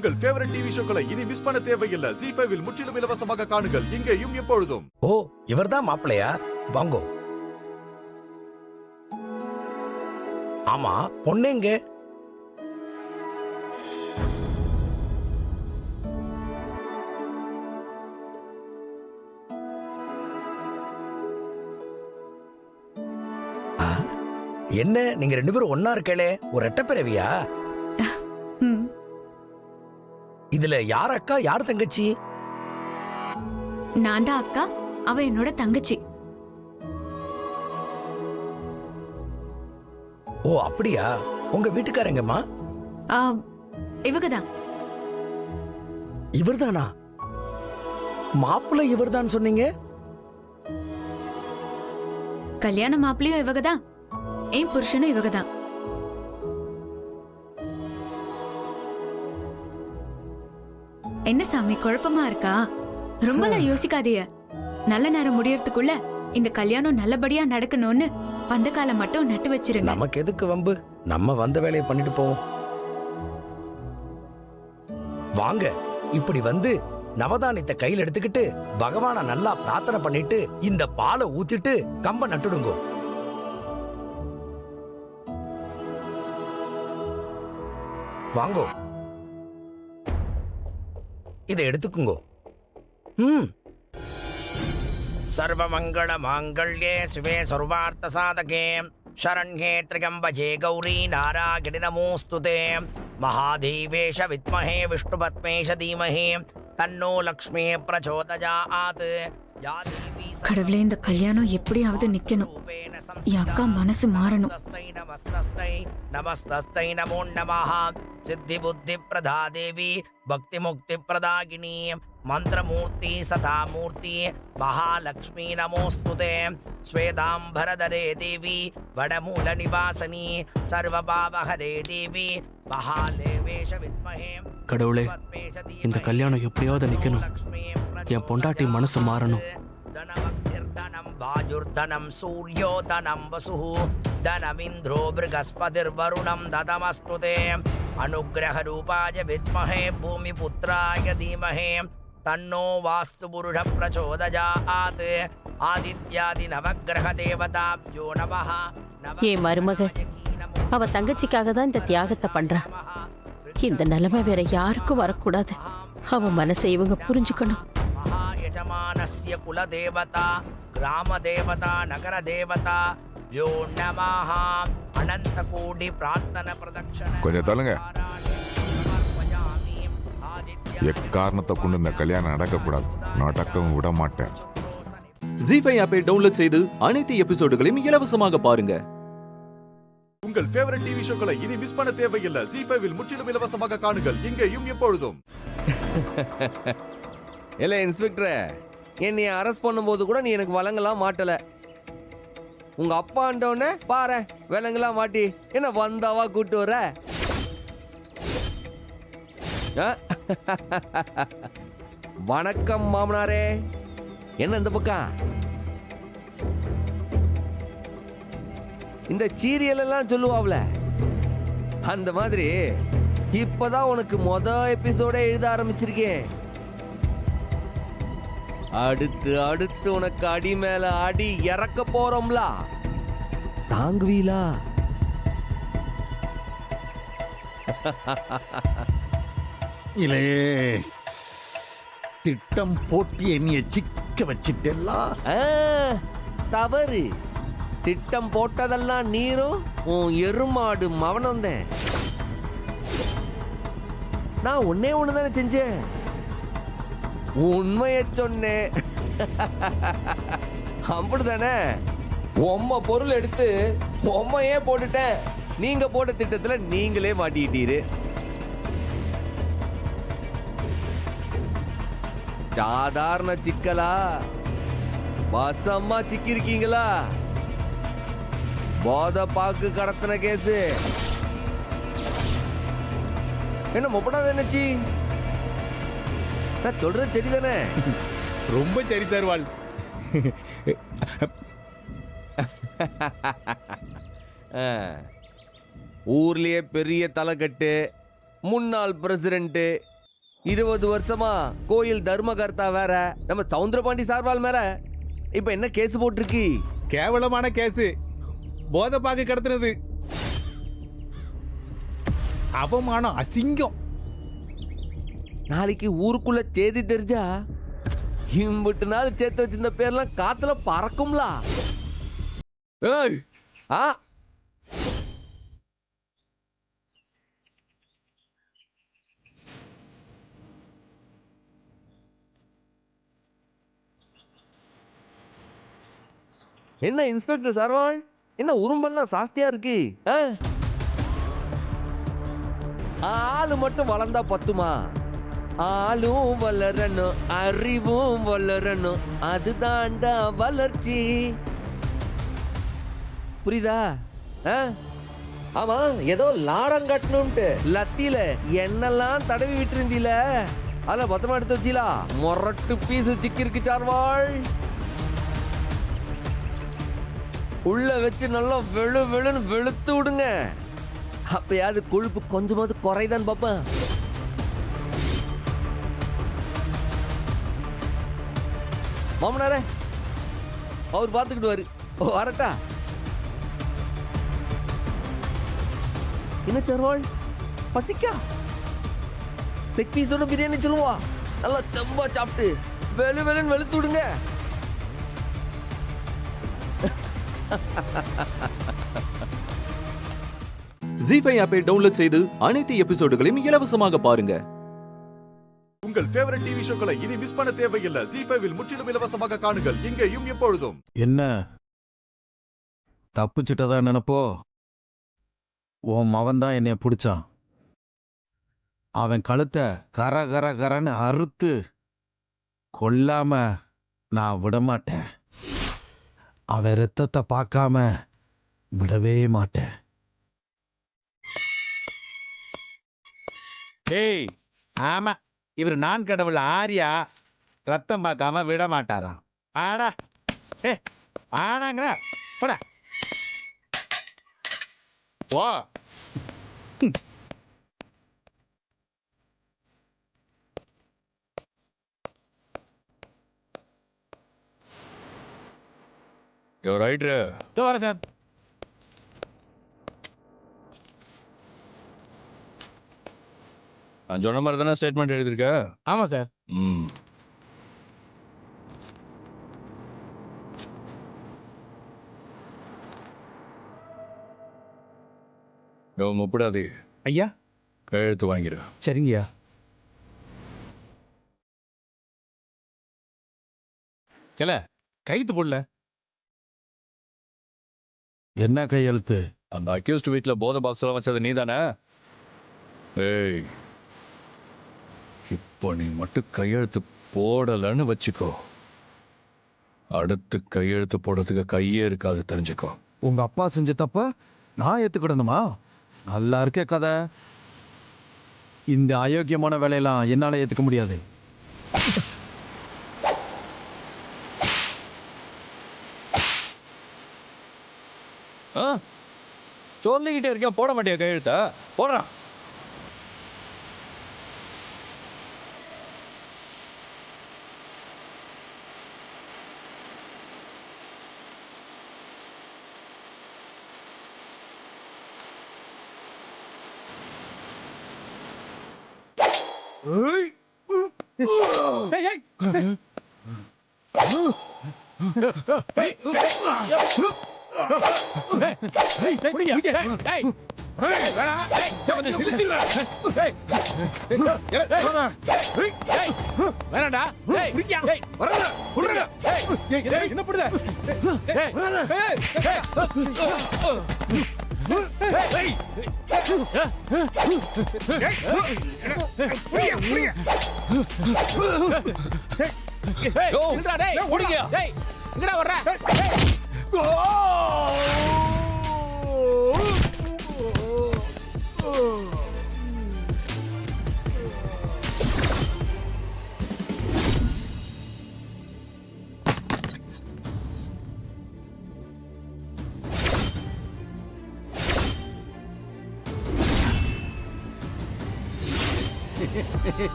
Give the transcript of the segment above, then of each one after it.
உங்கள் favourite TV ஷோக்களை இனி miss பண்ண தேவையில்லை. ZEE5 இல் முற்றிலும் இலவசமாக காணுங்கள், இங்கேயும் எப்பொழுதும். ஓ, இவர்தான் மாப்பிள்ளையா? வாங்கோ. ஆமா, பொண்ணுங்க? என்ன நீங்க ரெண்டு பேரும் ஒன்னா இருக்கலே, ஒரு ரெட்ட பிறவியா? இதுல யார் அக்கா யார் தங்கச்சி? நான் தான் அக்கா, அவ என்னோட தங்கச்சி. ஓ அப்படியா? உங்க வீட்டுக்காரங்கம்மா? இவங்கதான். இவர்தானா? மாப்பிள்ளை இவர்தான் சொன்னீங்க? கல்யாண மாப்பிள்ளையும் இவங்கதான், என் புருஷனும் இவங்கதான். என்ன சாமி குழப்பமா இருக்கா? ரொம்பலாம் யோசிக்காதீங்க. நல்ல நேரம் முடியறதுக்குள்ள இந்த கல்யாணம் நல்லபடியா நடக்கணும்னு பந்தக்காலம் மட்டும் நட்டு வச்சிருங்க. நமக்கு எதுக்கு வம்பு? நம்ம வந்த வேலையை பண்ணிட்டு போவோம். வாங்க, இப்படி வந்து நவதானியத்தை கையில் எடுத்துக்கிட்டு பகவான நல்லா பிரார்த்தனை பண்ணிட்டு இந்த பாலை ஊத்திட்டு கம்ப நட்டுடுங்கோ. வாங்கோ, இதை எடுத்துக்குங்கோ. சர்வமங்கள மாங்கல்யே சிவே சர்வார்த்த சாதகே शरण्ये त्र्यम्बके गौरी नारायणि नमोस्तुते महादेवेश विद्महे विष्णुपत्मेश धीमहि तन्नो लक्ष्मी प्रचोदयात्. கடவுளே, இந்த கல்யாணம் எப்படியாவது நிக்கணும். என் அக்கா மனசு மாறணும். நமஸ்தஸ்தை நமோ நமः. சித்தி புத்தி பிரதா தேவி பக்தி முக்தி பிரதாகினி மந்திரமூர்த்தி சதாமூர்த்தி மகாலட்சுமி நமோஸ்துதே. ஸ்வேதாம்பரதரே தேவி வடமூல நிவாசனி சர்வபாவஹரே தேவி மகாலேவேஷ வித்மஹே. கடவுளே, இந்த கல்யாணம் எப்படியாவது நிக்கணும். என் பொண்டாட்டி மனசு மாறணும். தனம் வாஜுர்தனம் சூர்யோதனம் வசுः தனமிந்திரோ ப்ருகஸ்பதிர்வருணம் ததமஸ்துதே. அனுக்ரஹ ரூபாய வித்மஹே பூமிபுத்ராய தீமஹே தன்னோ வாஸ்து புருஷ பிரச்சோதயாத். ஆதித்யாதி நவக்கிரக தேவதாப்ஜோ நமஹ. என் மருமக அவ தங்கச்சிக்காக தான் இந்த தியாகத்தை பண்றா. இந்த நிலைமை வேற யாருக்கும் வரக்கூடாது. அவ மனசை இவங்க புரிஞ்சுக்கணும். மகாயஜமானஸ்ய குல தேவதா கிராம தேவதா நகர தேவதா யோ நமஹ. அனந்த கோடி பிரார்த்தன பிரதக்ஷண. கொஞ்சம் தள்ளுங்க. எக்காரணத்தை கொண்டு இந்த கல்யாணம் நடக்கக்கூடாது. நடக்கவும் விட மாட்டேன். ZEE5 ஆப்பை டவுன்லோட் செய்து அனைத்து எபிசோடுகளையும் இலவசமாக பாருங்க. உங்கள் ஃபேவரட் டிவி ஷோக்களை இனி மிஸ் பண்ண தேவையில்லை. ZEE5 இல் முற்றிலும் இலவசமாக காணுங்கள், இங்கேயும் எப்பொழுதும். இல்ல இன்ஸ்பெக்டர், என்னை அரெஸ்ட் பண்ணும்போது கூட நீ எனக்கு வழங்கலாம் மாட்டல. உங்க அப்பாண்டவன பாரு விலங்கெல்லாம் மாட்டி என்ன வந்தாவா கூட்டு வர. வணக்கம் மாமனாரே. என்ன இந்த பக்கம்? இந்த சீரியல் எல்லாம் சொல்லுவாப்ல, அந்த மாதிரி இப்பதான் உனக்கு எபிசோட எழுத ஆரம்பிச்சிருக்கேன். அடுத்து அடுத்து உனக்கு அடி மேல அடி இறக்க போறோம்ல, தாங்குவீலா? இலே, திட்டம் போட்டு என்னைய சிக்க வச்சிட்டா. தவறு. திட்டம் போட்டதெல்லாம் நீரும் உன் எருமாடு மவனம் தான். நான் ஒன்னே ஒண்ணுதானே செஞ்சேன், உண்மைய சொன்னேன். அப்படிதானே? உம்ம பொருள் எடுத்து உம்மையே போட்டுட்டேன். நீங்க போட்ட திட்டத்துல நீங்களே மாட்டிட்டீரு. சாதாரண சிக்கலா வசமா சிக்கிருக்கீங்களா? போத பாக்கு கடத்தின கேசு. என்ன முப்படாத என்னச்சி? நான் சொல்றது சரிதானே? ரொம்ப சரி சார். வாழ் ஊர்லயே பெரிய தலைக்கட்டு, முன்னாள் பிரசிடென்ட், 20 வருஷமா கோயில் தர்மகர்த்தா வேற, நம்ம சவுந்தரபாண்டி சார்வால் மேல இப்ப என்ன கேஸ் போட்டிருக்கு? கேவலமான கேஸ், போதை பாக்கு கடத்துனது, அவமானம், அசிங்கம். நாளைக்கு ஊருக்குள்ள செய்தி தெரிஞ்சா இம்பிட்டு நாள் சேர்த்து வச்சிருந்த பேர்லாம் காத்துல பறக்கும்ல. ஏய் ஆ, என்ன இன்ஸ்பெக்டர் சர்வாள், என்ன உரும்பெல்லாம் சாஸ்தியா இருக்கு? ஆளு மட்டும் வளர்ந்தா பத்துமா? ஆளும் வளரணும், அறிவும் வளரணும், அதுதான்டா வளர்ச்சி. புரியுதா? ஆமா, ஏதோ லாடம் கட்டணும்ட்டு லத்தியில என்னெல்லாம் தடவி விட்டு இருந்தீல, அதுல பத்திரமா எடுத்து வச்சீலா? மொரட்டு பீஸ் சிக்கிருக்கு சார்வாள். உள்ள வச்சு நல்லா வெளு வெளுன்னு வெளுத்து விடுங்க. அப்பயாவது கொழுப்பு கொஞ்சமாவது குறைதான் பாப்பேன். மாமனாரே, அவர் பார்த்துக்கிடுவாரு. வரட்டா? என்ன தருவாள், பசிக்கா? லெக் பீஸோட பிரியாணி சொல்லுவா, நல்லா தெம்பா சாப்பிட்டு வெளு வெளுன்னு வெளுத்து விடுங்க. ஜி5 ஆப்பை டவுன்லோட் செய்து அனைத்து எபிசோடுகளையும் இலவசமாக பாருங்க. உங்கள் ஃபேவரட் டிவி ஷோக்களை இனி மிஸ் பண்ண தேவையில்லை. ஜி5 முற்றிலும் இலவசமாக காணுங்கள், இங்கேயும் எப்பொழுதும். என்ன தப்பிச்சிட்டதா நினைப்போ? உன் மவன் தான் என்னைய பிடிச்சான். அவன் கழுத்தை கர கர கரன்னு அறுத்து கொல்லாம நான் விடமாட்டேன். அவன் ரத்தத்தை பார்க்காம விடவே மாட்டேன். ஏய், ஆமா, இவர் நான் கடவுள் ஆரியா ரத்தம் பார்க்காம விட மாட்டாராம். ஆடா, ஏ ஆடாங்க, போடா வா. ரைட்ரு வரேன் சார். நான் சொன்ன மாதிரி தானே ஸ்டேட்மெண்ட் எழுதியிருக்க? ஆமா சார். ம், முப்படாது ஐயா. கையெழுத்து வாங்கிடு. சரிங்கய்யா. கேள கையெழுத்து போடல. என்ன கையெழுத்து? அந்த அக்யூஸ்ட் வீட்டில் போதை பாக்ஸ் எல்லாம் வச்சது நீ தானே? ஏய், இப்போ நீ மட்டும் கையெழுத்து போடலன்னு வச்சுக்கோ, அடுத்து கையெழுத்து போடுறதுக்கு கையே இருக்காது, தெரிஞ்சுக்கோ. உங்க அப்பா செஞ்ச தப்ப நான் ஏத்துக்கிடணுமா? நல்லா இருக்க கதை. இந்த அயோக்கியமான வேலையெல்லாம் என்னால ஏத்துக்க முடியாது. ஆ, சொல்லிக்கிட்டே இருக்கேன், போட மாட்டியா கையெழுத்த? போடுறான்.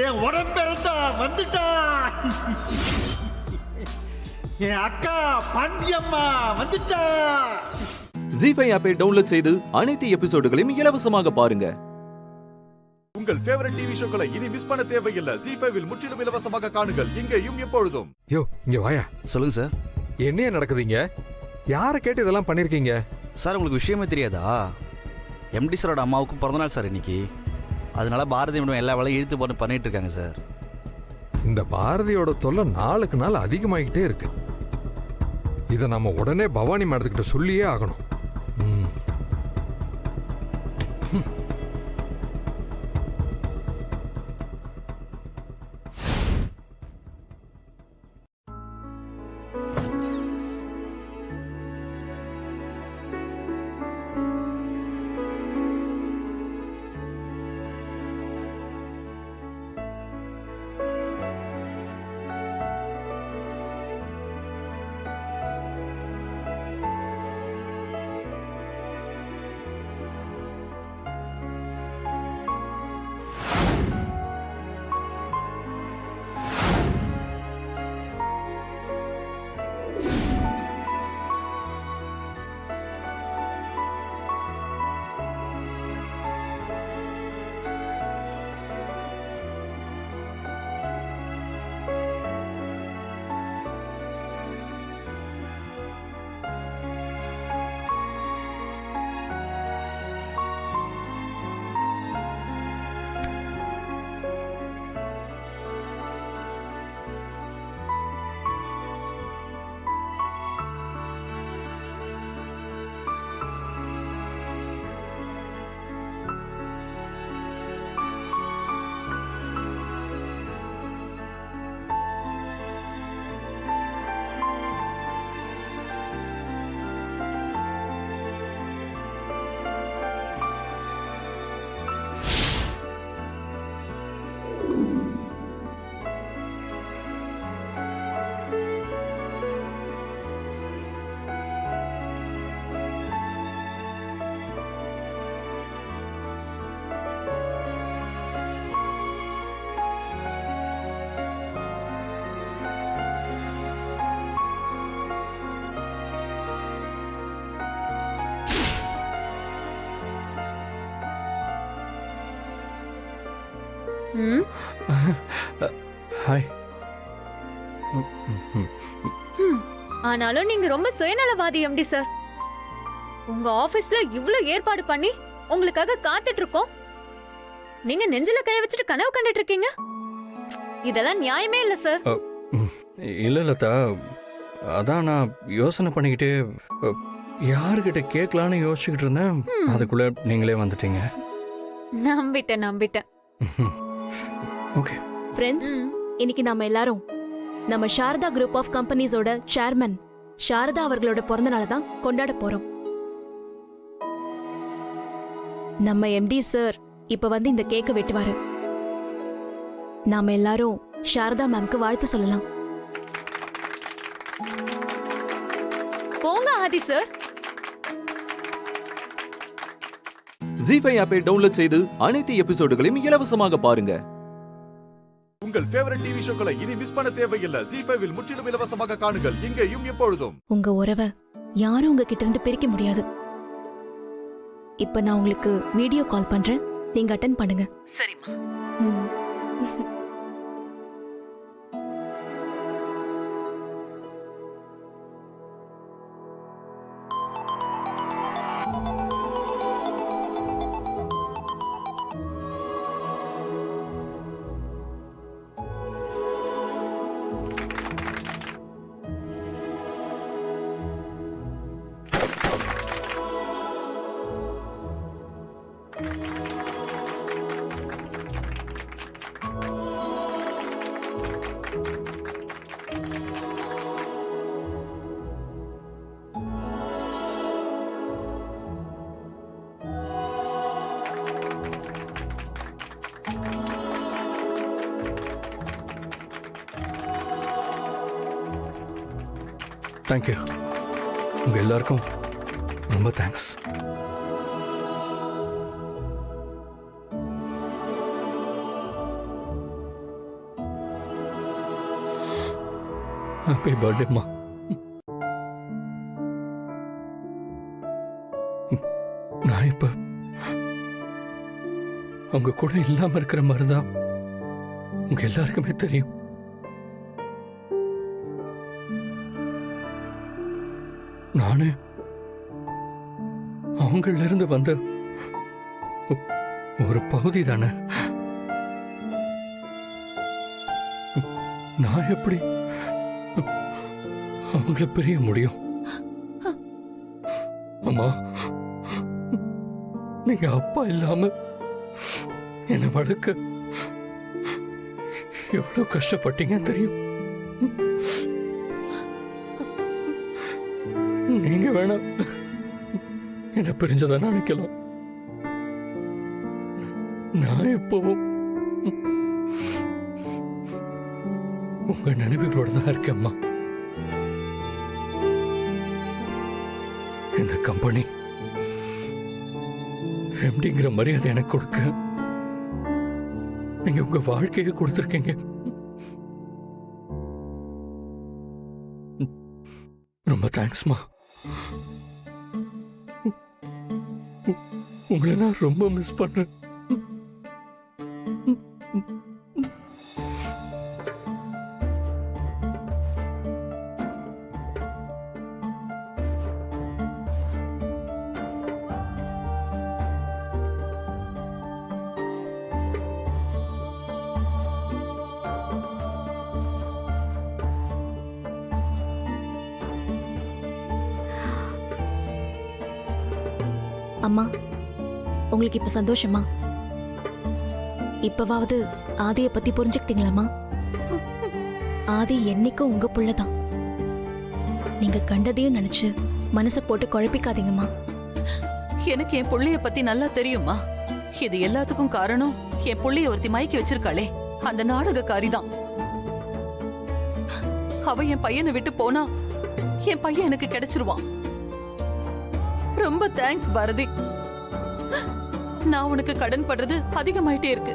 என் உடம்பிறந்தா வந்துட்டா. என் அக்கா பாண்டியம்மா வந்துட்டா. ஜி5 ஆப்பை டவுன்லோட் செய்து அனைத்து எபிசோடுகளையும் இலவசமாக பாருங்க. உங்கள் ஃபேவரட் டிவி ஷோக்களை இனி மிஸ் பண்ண தேவையில்லை. ஜி5 முற்றிலும் இலவசமாக காணுங்கள் இங்கேயும் எப்பொழுதும். யோ இங்க வாயா. சொல்லுங்க சார். என்ன நடக்குதுங்க? யாரை கேட்டு இதெல்லாம் பண்ணிருக்கீங்க? சார் உங்களுக்கு விஷயமே தெரியாதா? எம்டி சாரோட அம்மாவுக்கு பிறந்தநாள் சார் இன்னைக்கு. அதனால பாரதி மேடம் எல்லா வேலையும் இழுத்து போட்டு பண்ணிட்டு இருக்காங்க சார். இந்த பாரதியோட தொல்லை நாளுக்கு நாள் அதிகமாகிட்டே இருக்கு. இதை நம்ம உடனே பவானி மேடத்துக்கிட்ட சொல்லியே ஆகணும். ஹாய். ஆனாலும் நீங்க ரொம்ப சுயநலவாதி எம்டி சார். உங்க ஆபீஸ்ல இவ்ளோ ஏற்பாடு பண்ணி உங்களுக்காக காத்துட்டு இருக்கோம். நீங்க நெஞ்சில கைய வச்சுட்டு கனவு கண்டுட்டு இருக்கீங்க. இதெல்லாம் நியாயமே இல்ல சார். இல்லை லதா, அதான் நான் யோசனை பண்ணிக்கிட்டே யாருக்கிட்ட கேட்கலான்னு யோசிச்சுக்கிட்டு இருந்தேன். அதுக்குள்ள நீங்களே வந்துட்டீங்க. நம்பிட்டேன். ஓகே ஃப்ரெண்ட்ஸ், இன்னைக்கு நாம எல்லாரும் நம்ம சாரதா குரூப் ஆஃப் கம்பெனிஸோட சேர்மன் சாரதா அவர்களோட பிறந்த நாளை தான் கொண்டாட போறோம். நம்ம எம்டி சார் இப்ப வந்து இந்த கேக்க வெட்டுவாரு. நாம எல்லாரும் சாரதா மேம்க்கு வாழ்த்து சொல்லலாம். போங்க ஆதி சார். ஜி5 ஆப்பை டவுன்லோட் செய்து அனைத்து எபிசோடுகளையும் இலவசமாக பாருங்க. உங்கள் ஃபேவரட் டிவி ஷோக்களை இனி மிஸ் பண்ண தேவையில்லை. ஜி5 முற்றிலும் இலவசமாக காணுங்கள் இங்கேயும் எப்பொழுதும். உங்க உறவை யாரும் உங்ககிட்ட இருந்து பிரிக்க முடியாது. இப்ப நான் உங்களுக்கு வீடியோ கால் பண்றேன், நீங்க அட்டெண்ட் பண்ணுங்க. சரிம்மா. தேங்க்யூ. உங்க எல்லாருக்கும் ரொம்ப தேங்க்ஸ். ஹாப்பி பர்த்டேம்மா. நான் இப்ப உங்க கூட இல்லாம இருக்கிற மாதிரிதான் உங்க எல்லாருக்குமே தெரியும். நானு அவங்கள இருந்து வந்த ஒரு பகுதி தானே. நான் எப்படி அவங்கள பிரிய முடியும்? அம்மா, நீங்க அப்பா இல்லாம என்னை வளர்க்க எவ்வளவு கஷ்டப்பட்டீங்க தெரியும். நீங்க வேணா என்ன பிரிஞ்சதா நினைக்கலாம். நான் எப்பவும் உங்க நினைவுகளோட தான் இருக்கேம்மா. இந்த கம்பெனி எம்டிங்கிற மரியாதை எனக்கு கொடுக்க நீங்க உங்க வாழ்க்கையை கொடுத்திருக்கீங்க. ரொம்ப தேங்க்ஸ்மா. உங்களை நான் ரொம்ப மிஸ் பண்றேன். அம்மா, உங்களுக்கு இப்ப சந்தோஷமா? இப்பவாவது ஆதிய பத்தி புரிஞ்சுக்கிட்டீங்களாமா? ஆதி என்னைக்கும் உங்க புள்ளதான். நீங்க கண்டதையும் நினைச்சு மனசை போட்டு குழப்பிக்காதீங்கம்மா. எனக்கு என் புள்ளைய பத்தி நல்லா தெரியுமா. இது எல்லாத்துக்கும் காரணம் என் புள்ளைய ஒருத்தி மயக்கி வச்சிருக்காளே, அந்த நாடகக்காரிதான். அவ என் பையனை விட்டு போனா என் பையன் எனக்கு கிடைச்சிருவான். ரொம்ப தேங்க்ஸ் பாரதி. நான் உனக்கு கடன் படுறது அதிகமாயிட்டே இருக்கு.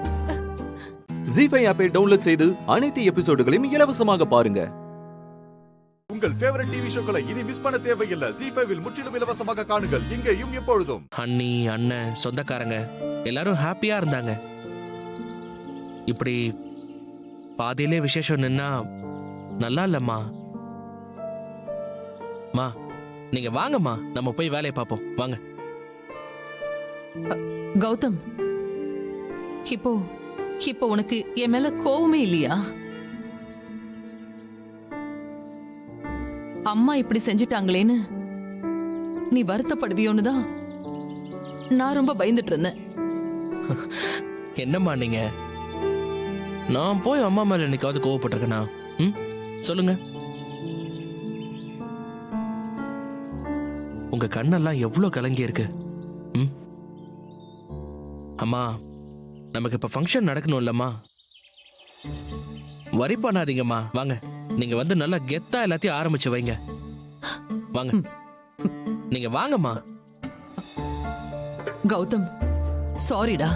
ஜீ5 ஆப்பை டவுன்லோட் செய்து அனைத்து எபிசோடுகளையும் இலவசமாக பாருங்க. உங்கள் ஃபேவரட் டிவி ஷோக்களை இனி மிஸ் பண்ண தேவையில்லை. ஜீ5 முற்றிலும் இலவசமாக காணுங்கள், இங்கேயும் எப்பொழுதும். அண்ணி, அண்ணன், சொந்தக்காரங்க எல்லாரும் ஹாப்பியா இருந்தாங்க. இப்படி பாதியிலே விசேஷம் நின்னா நல்லா இல்லம்மா. மா, நீங்க வாங்கம்மா, நம்ம போய் வேலையை பார்ப்போம். வாங்க. கௌதம், இப்போ உனக்கு என் மேல கோவமே இல்லையா? அம்மா இப்படி செஞ்சுட்டாங்களேன்னு நீ வருத்தப்படுவியோன்னு தான் நான் ரொம்ப பயந்துட்டு இருந்தேன். என்னம்மா நீங்க? நான் போய் அம்மா மேல என்னைக்காவது கோவப்பட்டிருக்கேனா? சொல்லுங்க. உங்க கண்ணெல்லாம் எவ்வளவு கலங்கி இருக்கு. அம்மா, நமக்கு இப்ப ஃபங்க்ஷன் நடக்கணும் இல்லம்மா? வரி பண்ணாதீங்கம்மா. வாங்க, நீங்க வந்து நல்லா கெத்தா எல்லாத்தையும் ஆரம்பிச்சு வைங்க. வாங்க, நீங்க வாங்கம்மா. கௌதம், சாரிடா.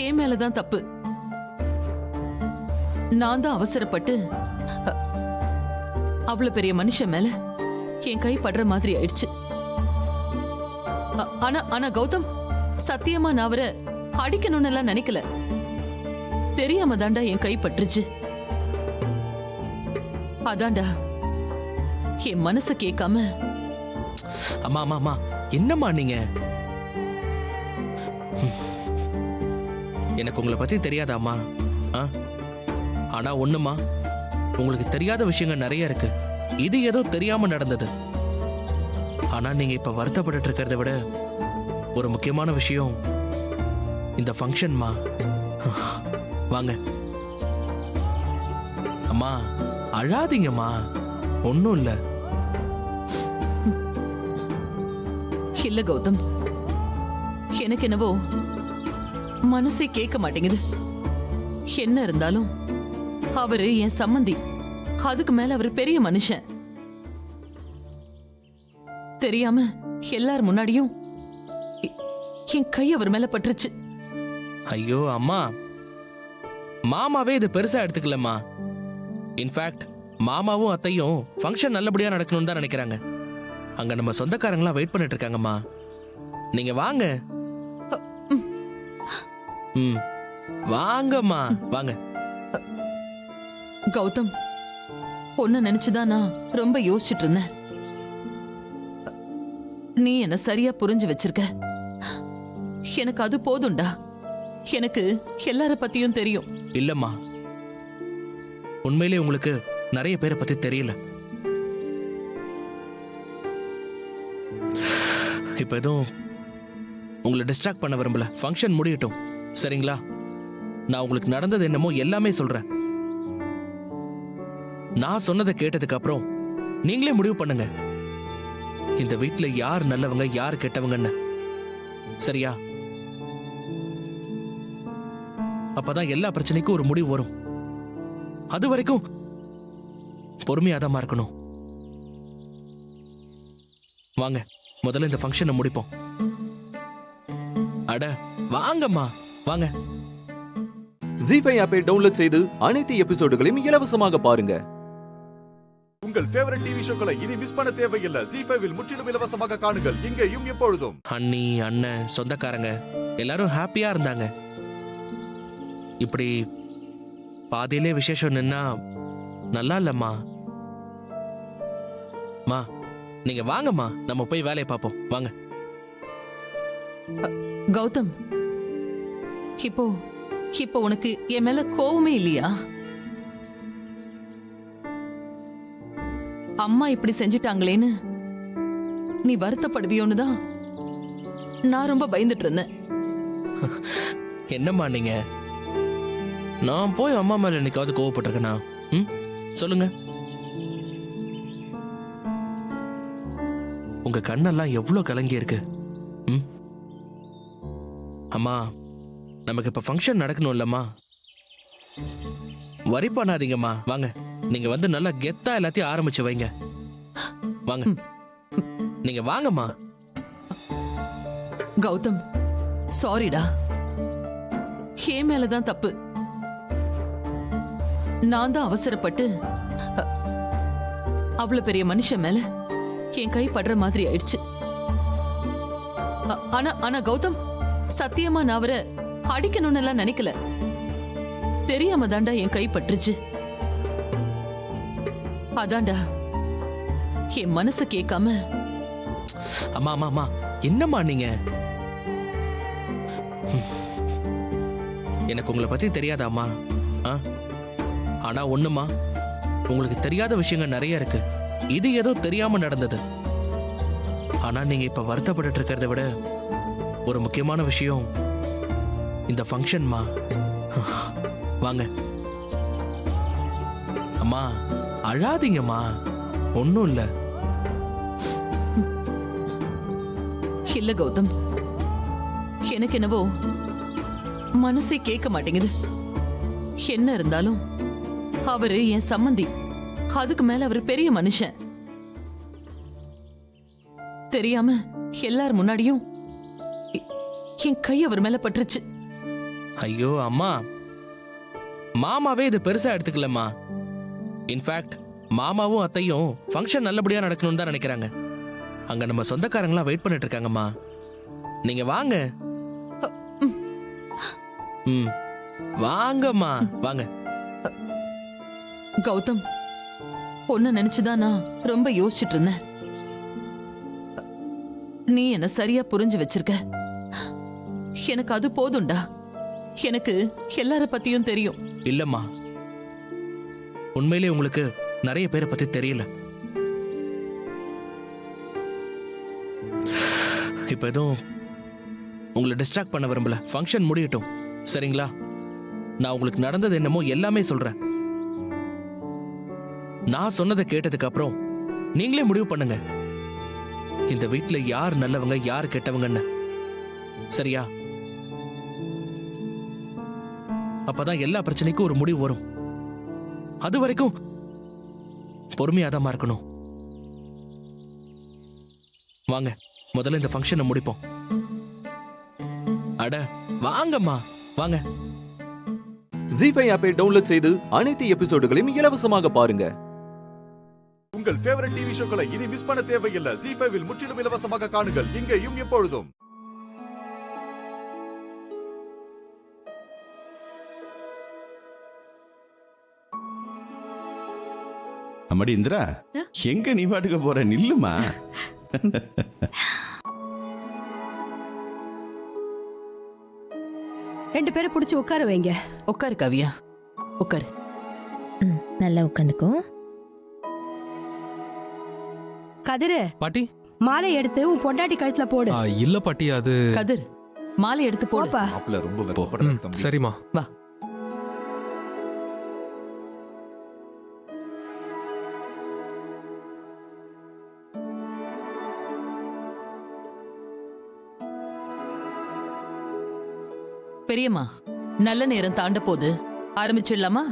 என் மேலதான் தப்பு. நான் தான் அவசரப்பட்டு அவ்வளவு பெரிய மனுஷன் மேல என் கை படுற மாதிரி ஆயிடுச்சு. ஆனா கௌதம், சத்தியமா நான் அவரை அடிக்கணும்னு எல்லாம் நினைக்கல. தெரியாம தாண்டா என் கை பட்டுருச்சு. அதான்டா என் மனசு கேட்காம. அம்மா அம்மா அம்மா, என்னம்மா நீங்க? எனக்கு உங்களை பத்தி தெரியாதாம்மா? ஆனா ஒண்ணுமா, உங்களுக்கு தெரியாத விஷயங்கள் நிறைய இருக்கு. இது ஏதோ தெரியாம நடந்தது. ஆனா நீங்க இப்ப வருத்தப்பட்டு இருக்கிறத விட ஒரு முக்கியமான விஷயம் இந்த ஃபங்க்ஷன்மா. வாங்க அம்மா, அழாதீங்கம்மா, ஒன்னும் இல்ல. இல்ல கௌதம், எனக்கு என்னவோ மனசே கேட்க மாட்டேங்குது. என்ன இருந்தாலும் அவரு என் சம்மந்தி. அதுக்கு மேல அவரு பெரிய மனுஷன். தெரியாம எல்லார் முன்னாடியும் என் கை அவர் மேல பட்டுருச்சு. ஐயோ அம்மா, மாமாவே இது பெருசா எடுத்துக்கலம்மா. இன்ஃபேக்ட் மாமாவும் அத்தையும் ஃபங்க்ஷன் நல்லபடியா நடக்கணும்னு தான் நினைக்கிறாங்க. அங்க நம்ம சொந்தக்காரங்களாம் வெயிட் பண்ணிட்டு இருக்காங்கம்மா. நீங்க வாங்க. ம், வாங்கம்மா வாங்க. கௌதம், பொண்ணு நினைச்சுதான் நான் ரொம்ப யோசிச்சுட்டு இருந்தேன். நீ என்ன சரியா புரிஞ்சு வச்சிருக்க. எனக்கு அது போதும்டா. எனக்கு எல்லார பத்தியும் தெரியும். இல்லம்மா, உண்மையிலே உங்களுக்கு நிறைய பேரை பத்தி தெரியல. இப்ப எதுவும் உங்களை டிஸ்ட்ராக்ட் பண்ண விரும்பல. ஃபங்க்ஷன் முடியட்டும், சரிங்களா? நான் உங்களுக்கு நடந்தது என்னமோ எல்லாமே சொல்றேன். நான் சொன்னதை கேட்டதுக்கு அப்புறம் நீங்களே முடிவு பண்ணுங்க, இந்த வீட்டுல யார் நல்லவங்க யார் கெட்டவங்கன்னு. சரியா? அப்பதான் எல்லா பிரச்சனைக்கும் ஒரு முடிவு வரும். அது வரைக்கும் பொறுமையாதான் இருக்கணும். வாங்க, முதல்ல இந்த ஃபங்க்ஷனை முடிப்போம். அட வாங்கம்மா வாங்க. ஜி5 ஆப்பை டவுன்லோட் செய்து அனைத்து எபிசோடுகளையும் இலவசமாக பாருங்க. உங்கள் ஃபேவரட் டிவி ஷோக்களை இனி மிஸ் பண்ண தேவையில்லை. ஜி5 முற்றிலும் இலவசமாக காணுங்கள், இங்கேயும் எப்பொழுதும். அண்ணி, அண்ணன், சொந்தக்காரங்க எல்லாரும் ஹாப்பியா இருந்தாங்க. இப்படி பாதியிலே விசேஷம் நின்னா நல்லா இல்லம்மா. மா, நீங்க வாங்கம்மா, நம்ம போய் வேலையை பார்ப்போம். வாங்க. கௌதம், இப்போ உனக்கு என் மேல கோவமே இல்லையா? அம்மா இப்படி செஞ்சுட்டாங்களேன்னு நீ வருத்தப்படுவியோன்னு தான் நான் ரொம்ப பயந்துட்டு இருந்தேன். என்னம்மா நீங்க? நான் போய் அம்மா மேல என்னைக்காவது கோவப்பட்டிருக்கேனா? சொல்லுங்க. உங்க கண்ணெல்லாம் எவ்வளவு கலங்கி இருக்கு. அம்மா, நமக்கு இப்ப ஃபங்க்ஷன் நடக்கணும் இல்லம்மா? வரி பண்ணாதீங்கம்மா. வாங்க, நீங்க வந்து நல்லா கெத்தா எல்லாத்தையும் ஆரம்பிச்சு வைங்க. வாங்க, நீங்க வாங்கம்மா. கௌதம், சாரிடா. என் மேலதான் தப்பு. நான் தான் அவசரப்பட்டு அவ்வளவு பெரிய மனுஷன் மேல என் கை படுற மாதிரி ஆயிடுச்சு. ஆனா கௌதம், சத்தியமா நான் அவரை அடிக்கணும்னு எல்லாம் நினைக்கல. தெரியாம தாண்டா என் கை பட்டுருச்சு. அதான்டா என் மனசு கேட்காம. அம்மா அம்மா அம்மா, என்னம்மா நீங்க? எனக்கு உங்களை பத்தி தெரியாதாம்மா? ஆனா ஒண்ணுமா, உங்களுக்கு தெரியாத விஷயங்கள் நிறைய இருக்கு. இது ஏதோ தெரியாம நடந்தது. ஆனா நீங்க இப்ப வருத்தப்பட்டு இருக்கிறத விட ஒரு முக்கியமான விஷயம் இந்த ஃபங்க்ஷன்மா. வாங்க அம்மா, அழாதீங்கம்மா, ஒண்ணும் இல்ல. இல்ல கௌதம், எனக்கு என்னவோ மனசே கேட்க மாட்டேங்குது. என்ன இருந்தாலும் அவரு என் சம்மந்தி. அதுக்கு மேல அவரு பெரிய மனுஷன். தெரியாம எல்லார் முன்னாடியும் என் கை அவர் மேல பட்டுருச்சு. ஐயோ அம்மா, மாமாவே இது பெருசா எடுத்துக்கலம்மா. இன்ஃபேக்ட் மாமாவும் அத்தையும் ஃபங்க்ஷன் நல்லபடியா நடக்கணும்னு தான் நினைக்கிறாங்க. அங்க நம்ம சொந்தக்காரங்களாம் வெயிட் பண்ணிட்டு இருக்காங்கம்மா. நீங்க வாங்க. வாங்கம்மா வாங்க. கௌதம், பொண்ணு நினைச்சுதான் நான் ரொம்ப யோசிச்சுட்டு இருந்தேன். நீ என்ன சரியா புரிஞ்சு வச்சிருக்க. எனக்கு அது போதும்டா. எனக்கு எல்லார பத்தியும் தெரியும். இல்லம்மா, உண்மையிலே உங்களுக்கு நிறைய பேரை பத்தி தெரியல. இப்ப எதுவும் உங்களை டிஸ்ட்ராக்ட் பண்ண விரும்பல. ஃபங்க்ஷன் முடியட்டும், சரிங்களா? நான் உங்களுக்கு நடந்தது என்னமோ எல்லாமே சொல்றேன். நான் சொன்னதை கேட்டதுக்கு அப்புறம் நீங்களே முடிவு பண்ணுங்க, இந்த வீட்டுல யார் நல்லவங்க யார் கெட்டவங்கன்னு. சரியா? அப்பதான் எல்லா பிரச்சனைக்கும் ஒரு முடிவு வரும். அது வரைக்கும் பொறுமையாதான் இருக்கணும். வாங்க, முதல்ல இந்த ஃபங்க்ஷனை முடிப்போம். அட வாங்கம்மா வாங்க. ஜி5 ஆப்பை டவுன்லோட் செய்து அனைத்து எபிசோடுகளையும் இலவசமாக பாருங்க. உங்கள் ஃபேவரட் டிவி ஷோக்களை இனி மிஸ் பண்ண தேவையில்லை. ஜீ5 இல் முற்றிலும் இலவசமாக காணுங்கள் இங்கேயும் எப்பொழுதும். அம்மாடி இந்திரா, எங்க நீ பாட்டுக்க போற? நில்லுமா. ரெண்டு பேரும் பிடிச்சி உட்கார வைங்க. உட்காரு கவியா, உட்காரு. நல்லா உட்காந்துக்கோ. கதிரு, பாட்டி மாலை எடுத்து உன் பொண்டாட்டி கழுத்துல போடு. இல்ல பாட்டி, அது கதிர், மாலை எடுத்து போடுப்பா. மாப்பிள்ள ரொம்ப வெக்கப்படுறாரு தம்பி. சரிம்மா. வா. பெரியம்மா, நல்ல நேரம் தாண்ட போது ஆரம்பிச்சிடலாமா?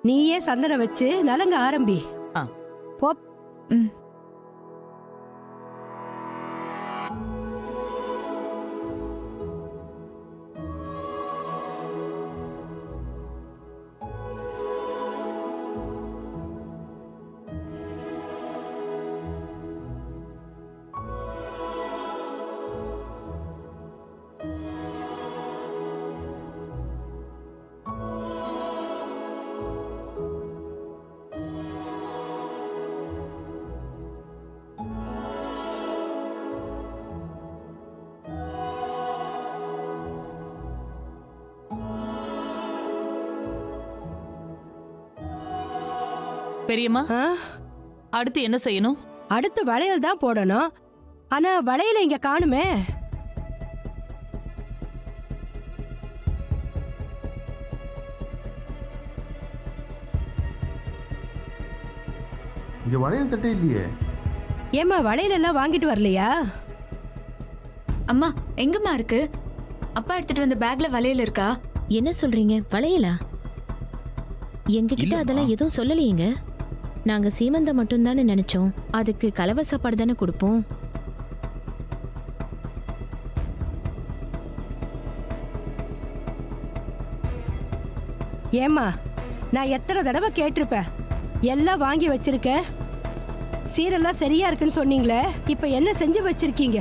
நீயே சந்தனம் வச்சு நலங்க ஆரம்பி. போ. பெரியம்மா, அடுத்து என்ன செய்யணும்? அடுத்து வளையல் தான் போடணும். ஆனா வளையல இங்க காணுமே. இங்க வளையல் தட்டே இல்லையே. ஏமா வளையல் எல்லாம் வாங்கிட்டு வரலையா? அம்மா எங்கம்மா இருக்கு? அப்பா எடுத்துட்டு வந்த பேக்ல வளையல் இருக்கா? என்ன சொல்றீங்க? வளையலா? எங்ககிட்ட அதெல்லாம் எதுவும் சொல்லலையேங்க. நாங்க சீமந்தம் மட்டும் தானே நினைச்சோம். அதுக்கு கலவை சாப்பாடு தானே கொடுப்போம். ஏமா, நான் எத்தனை தடவை கேட்டிருப்பேன். எல்லாம் வாங்கி வச்சிருக்க, சீரெல்லாம் சரியா இருக்குன்னு சொன்னீங்களே. இப்ப என்ன செஞ்சு வச்சிருக்கீங்க?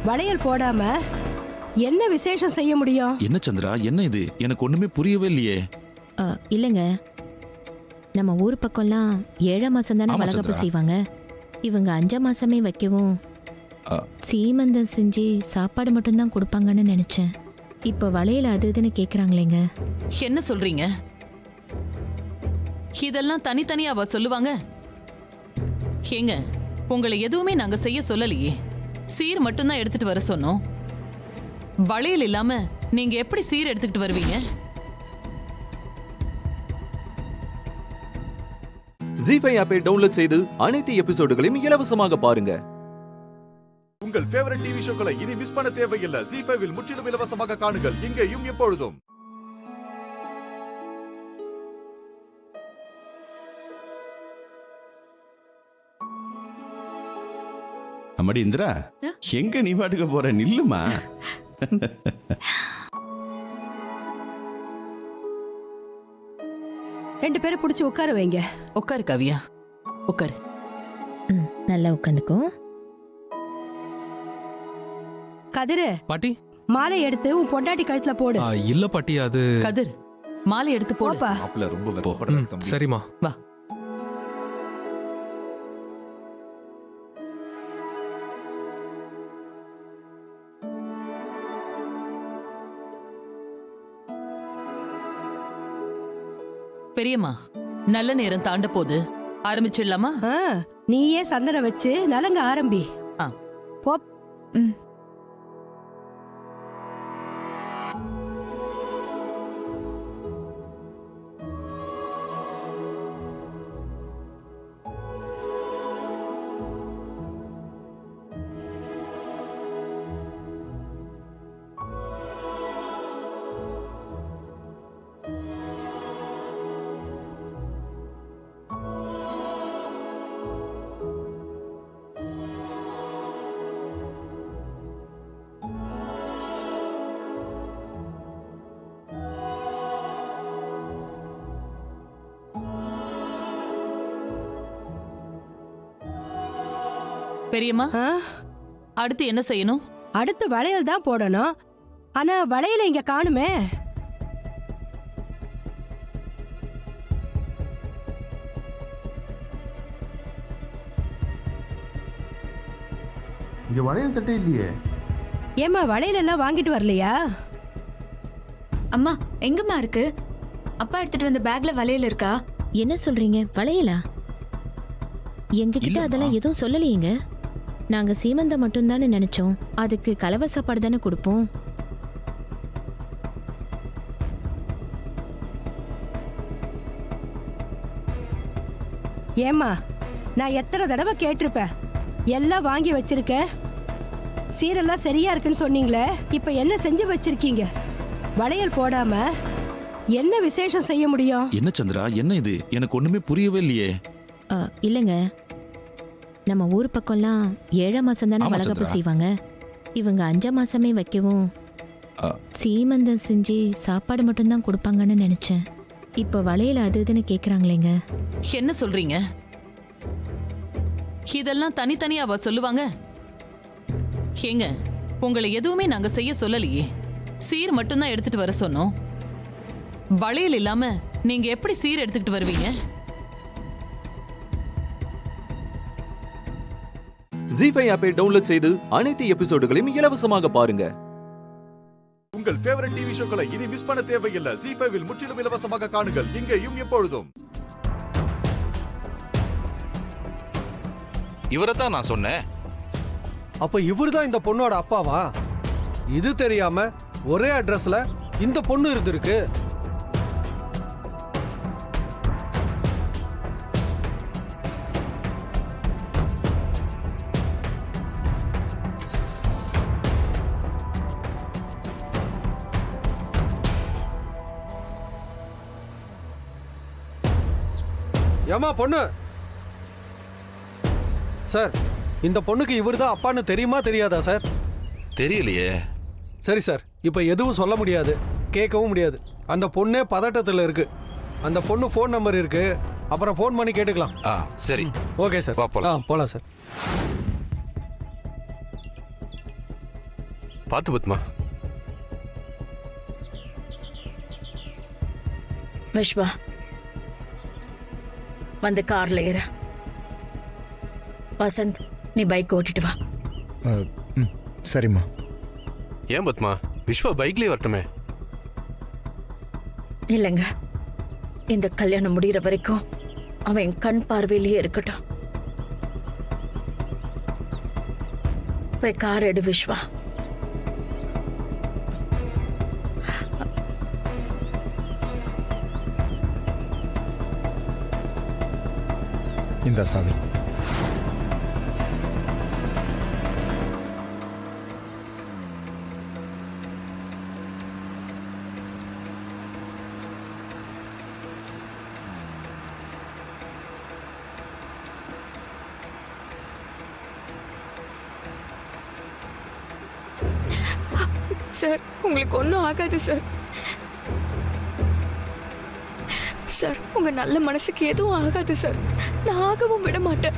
வளையல் போடாம என்ன விசேஷம் செய்ய முடியும்? என்ன சந்திரா, என்ன இது? எனக்கு ஒண்ணுமே புரியவே இல்லையே. இல்லைங்க, நம்ம ஊர் பக்கம்லாம் 7ஆம் மாசம் தானே வளகாப்பு செய்வாங்க. இவங்க 5ஆம் மாசமே வைக்கவும் சீமந்தம் செஞ்சு சாப்பாடு மட்டும்தான் கொடுப்பாங்கன்னு நினைச்சேன். இப்ப வளையல் அது இதுன்னு கேக்குறாங்களேங்க. என்ன சொல்றீங்க? இதெல்லாம் தனித்தனியாவா சொல்லுவாங்க? ஏங்க, உங்களை எதுவுமே நாங்க செய்ய சொல்லலையே. சீர் மட்டும்தான் எடுத்துட்டு வர சொன்னோம். வளையல் இல்லாம நீங்க எப்படி சீர் எடுத்துக்கிட்டு வருவீங்க? ஜீ5 ஆப்பை டவுன்லோட் செய்து அனைத்து எபிசோடுகளையும் இலவசமாக பாருங்க. உங்கள் ஃபேவரட் டிவி ஷோக்களை இனி மிஸ் பண்ண தேவையில்லை. ஜீ5 இல் முற்றிலும் இலவசமாக காணுங்கள் இங்கேயும் எப்பொழுதும். அம்மாடி இந்திரா, எங்க நீ பாட்டுக்க போற? நில்லுமா. ரெண்டு பேரும் பிடிச்சி உட்கார வைங்க. உட்காரு கவியா, உட்காரு. நல்லா உட்காந்துக்கோ. கதிரு, பாட்டி மாலை எடுத்து உன் பொண்டாட்டி கழுத்துல போடு. இல்ல பாட்டி, அது கதிர், மாலை எடுத்து போடுப்பா. மாப்பிள்ள ரொம்ப வெக்கப்படுறாரு தம்பி. சரிம்மா. வா. பெரியம்மா, நல்ல நேரம் தாண்ட போது ஆரம்பிச்சிடலாமா? நீயே சந்தனம் வச்சு நலங்க ஆரம்பி. போ. பெரியம்மா அடுத்து என்ன செய்யணும்? அடுத்து வளையல் தான் போடணும். ஆனா வளையல இங்க காணுமே. இங்க வளையல் தட்டே இல்லையே. ஏமா வளையல் எல்லாம் வாங்கிட்டு வரலையா? அம்மா எங்கம்மா இருக்கு? அப்பா எடுத்துட்டு வந்த பேக்ல வளையல் இருக்கா? என்ன சொல்றீங்க? வளையலா? எங்ககிட்ட அதெல்லாம் எதுவும் சொல்லலையேங்க. நாங்க சீமந்தம் மட்டும் தானே நினைச்சோம். அதுக்கு கலவை சாப்பாடு தானே கொடுப்போம். ஏமா நான் எத்தனை தடவை கேட்டிருப்பேன். எல்லாம் வாங்கி வச்சிருக்க, சீரெல்லாம் சரியா இருக்குன்னு சொன்னீங்களே, இப்ப என்ன செஞ்சு வச்சிருக்கீங்க? வளையல் போடாம என்ன விசேஷம் செய்ய முடியும்? என்ன சந்திரா, என்ன இது? எனக்கு ஒண்ணுமே புரியவே இல்லையே. இல்லைங்க, நம்ம ஊர் பக்கம்லாம் 7ஆம் மாசம் தானே ஆமா வளகாப்பு சந்திரா. செய்வாங்க. இவங்க 5ஆம் மாசமே வைக்கவும் சீமந்தம் செஞ்சு சாப்பாடு மட்டும்தான் கொடுப்பாங்கன்னு நினைச்சேன். இப்ப வளையல் அது இதுன்னு கேக்குறாங்களேங்க. என்ன சொல்றீங்க? இதெல்லாம் தனித்தனியா அவ சொல்லுவாங்க? ஏங்க, உங்களை எதுவுமே நாங்க செய்ய சொல்லலையே. சீர் மட்டும்தான் எடுத்துட்டு வர சொன்னோம். வளையல் இல்லாம நீங்க எப்படி சீர் எடுத்துக்கிட்டு வருவீங்க? ஜீஃபை ஆப்பை டவுன்லோட் செய்து அனைத்து எபிசோடுகளையும் இலவசமாக பாருங்க. உங்கள் ஃபேவரட் டிவி ஷோக்களை இனி மிஸ் பண்ண தேவையில்லை. ஜீ5 முற்றிலும் இலவசமாக காணுங்கள், இங்கேயும் எப்பொழுதும். இவரைத்தான் நான் சொன்னேன். அப்ப இவர்தான் இந்த பொண்ணோட அப்பாவா? இது தெரியாம ஒரே அட்ரஸ்ல இந்த பொண்ணு இருந்திருக்கு. ஏமா பொண்ணு? சார், இந்த பொண்ணுக்கு இவர்தான் அப்பான்னு தெரியுமா தெரியாதா சார்? தெரியலையே. சரி சார், இப்ப எதுவும் சொல்ல முடியாது, கேட்கவும் முடியாது. அந்த பொண்ணே பதட்டத்தில் இருக்கு. அந்த பொண்ணு ஃபோன் நம்பர் இருக்கு, அப்புறம் ஃபோன் பண்ணி கேட்டுக்கலாம். சரி, ஓகே சார், போலாம் சார். பார்த்து பத்மா. விஸ்வா வந்து கார்ல ஏற. வசந்த், நீ பைக் ஓட்டிட்டு வா. சரிம்மா. ஏன் பத்மா, விஸ்வா பைக்லயே வரட்டுமே? இல்லைங்க, இந்த கல்யாணம் முடிகிற வரைக்கும் அவன் கண் பார்வையிலேயே இருக்கட்டும். போய் கார் எடு விஸ்வா. இந்த சாவி. சார், உங்களுக்கு ஒன்றும் ஆகாது சார். சார், உங்க நல்ல மனசுக்கு எதுவும் ஆகாது சார். நான் ஆகவும் விட மாட்டேன்.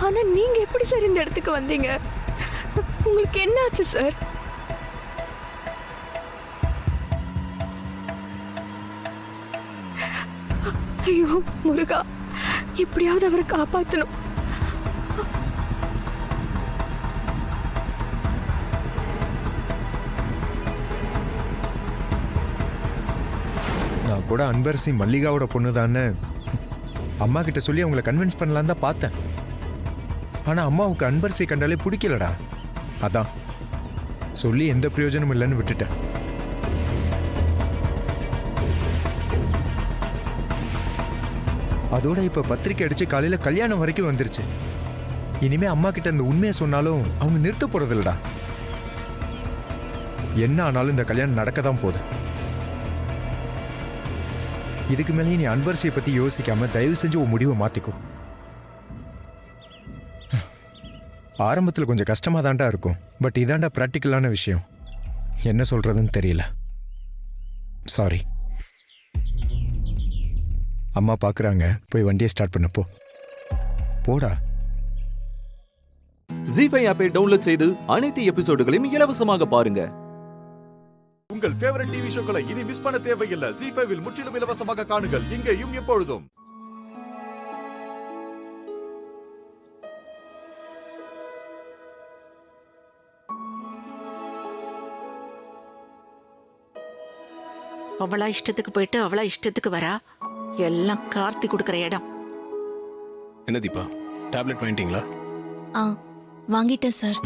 ஆனா நீங்க எப்படி சார் இந்த இடத்துக்கு வந்தீங்க? உங்களுக்கு என்ன ஆச்சு சார்? ஐயோ முருகா, எப்படியாவது அவரை காப்பாற்றணும். நான் கூட அன்பரசி மல்லிகாவோட பொண்ணு தானே அம்மா கிட்ட சொல்லி அவங்கள கன்வின்ஸ் பண்ணலாம் தான் பார்த்தேன். ஆனா அம்மாவுக்கு அன்பரசி கண்டாலே பிடிக்கலடா. அதான் சொல்லி எந்த பிரயோஜனமும் இல்லைன்னு விட்டுட்டேன். அதோட இப்ப பத்திரிக்கை அடிச்சு காலையில கல்யாணம் வரைக்கும் வந்துருச்சு. இனிமே அம்மா கிட்ட இந்த உண்மையை சொன்னாலும் அவங்க நிறுத்த போறது இல்லடா. என்ன ஆனாலும் இந்த கல்யாணம் நடக்க தான் போகுது. இதுக்கு மேலே நீ அன்பரசியை பத்தி யோசிக்காம தயவு செஞ்சு உன் முடிவை மாத்திக்கோ. ஆரம்பத்தில் கொஞ்சம் கஷ்டமா தாண்டா இருக்கும், பட் இதாண்டா பிராக்டிக்கலான விஷயம். என்ன சொல்றதுன்னு தெரியல. சாரி. அம்மா பார்க்குறாங்க, போய் வண்டியை ஸ்டார்ட் பண்ண போ. போடா. ஜி5 ஆப்பை டவுன்லோட் செய்து அனைத்து எபிசோடுகளையும் இலவசமாக பாருங்க. உங்கள் ஃபேவரட் டிவி ஷோக்களை இனி மிஸ் பண்ண தேவையில்லை. ஜி5 முற்றிலும் இலவசமாக காணுங்கள் இங்கேயும் எப்பொழுதும். அவளா இஷ்டத்துக்கு போயிட்டு அவளா இஷ்டத்துக்கு வரா. எல்லாம் கார்த்தி கொடுக்குற இடம். என்ன தீபா, டேப்லெட் வாங்கிட்டீங்களா? ஆ வாங்கிட்டேன் சார்.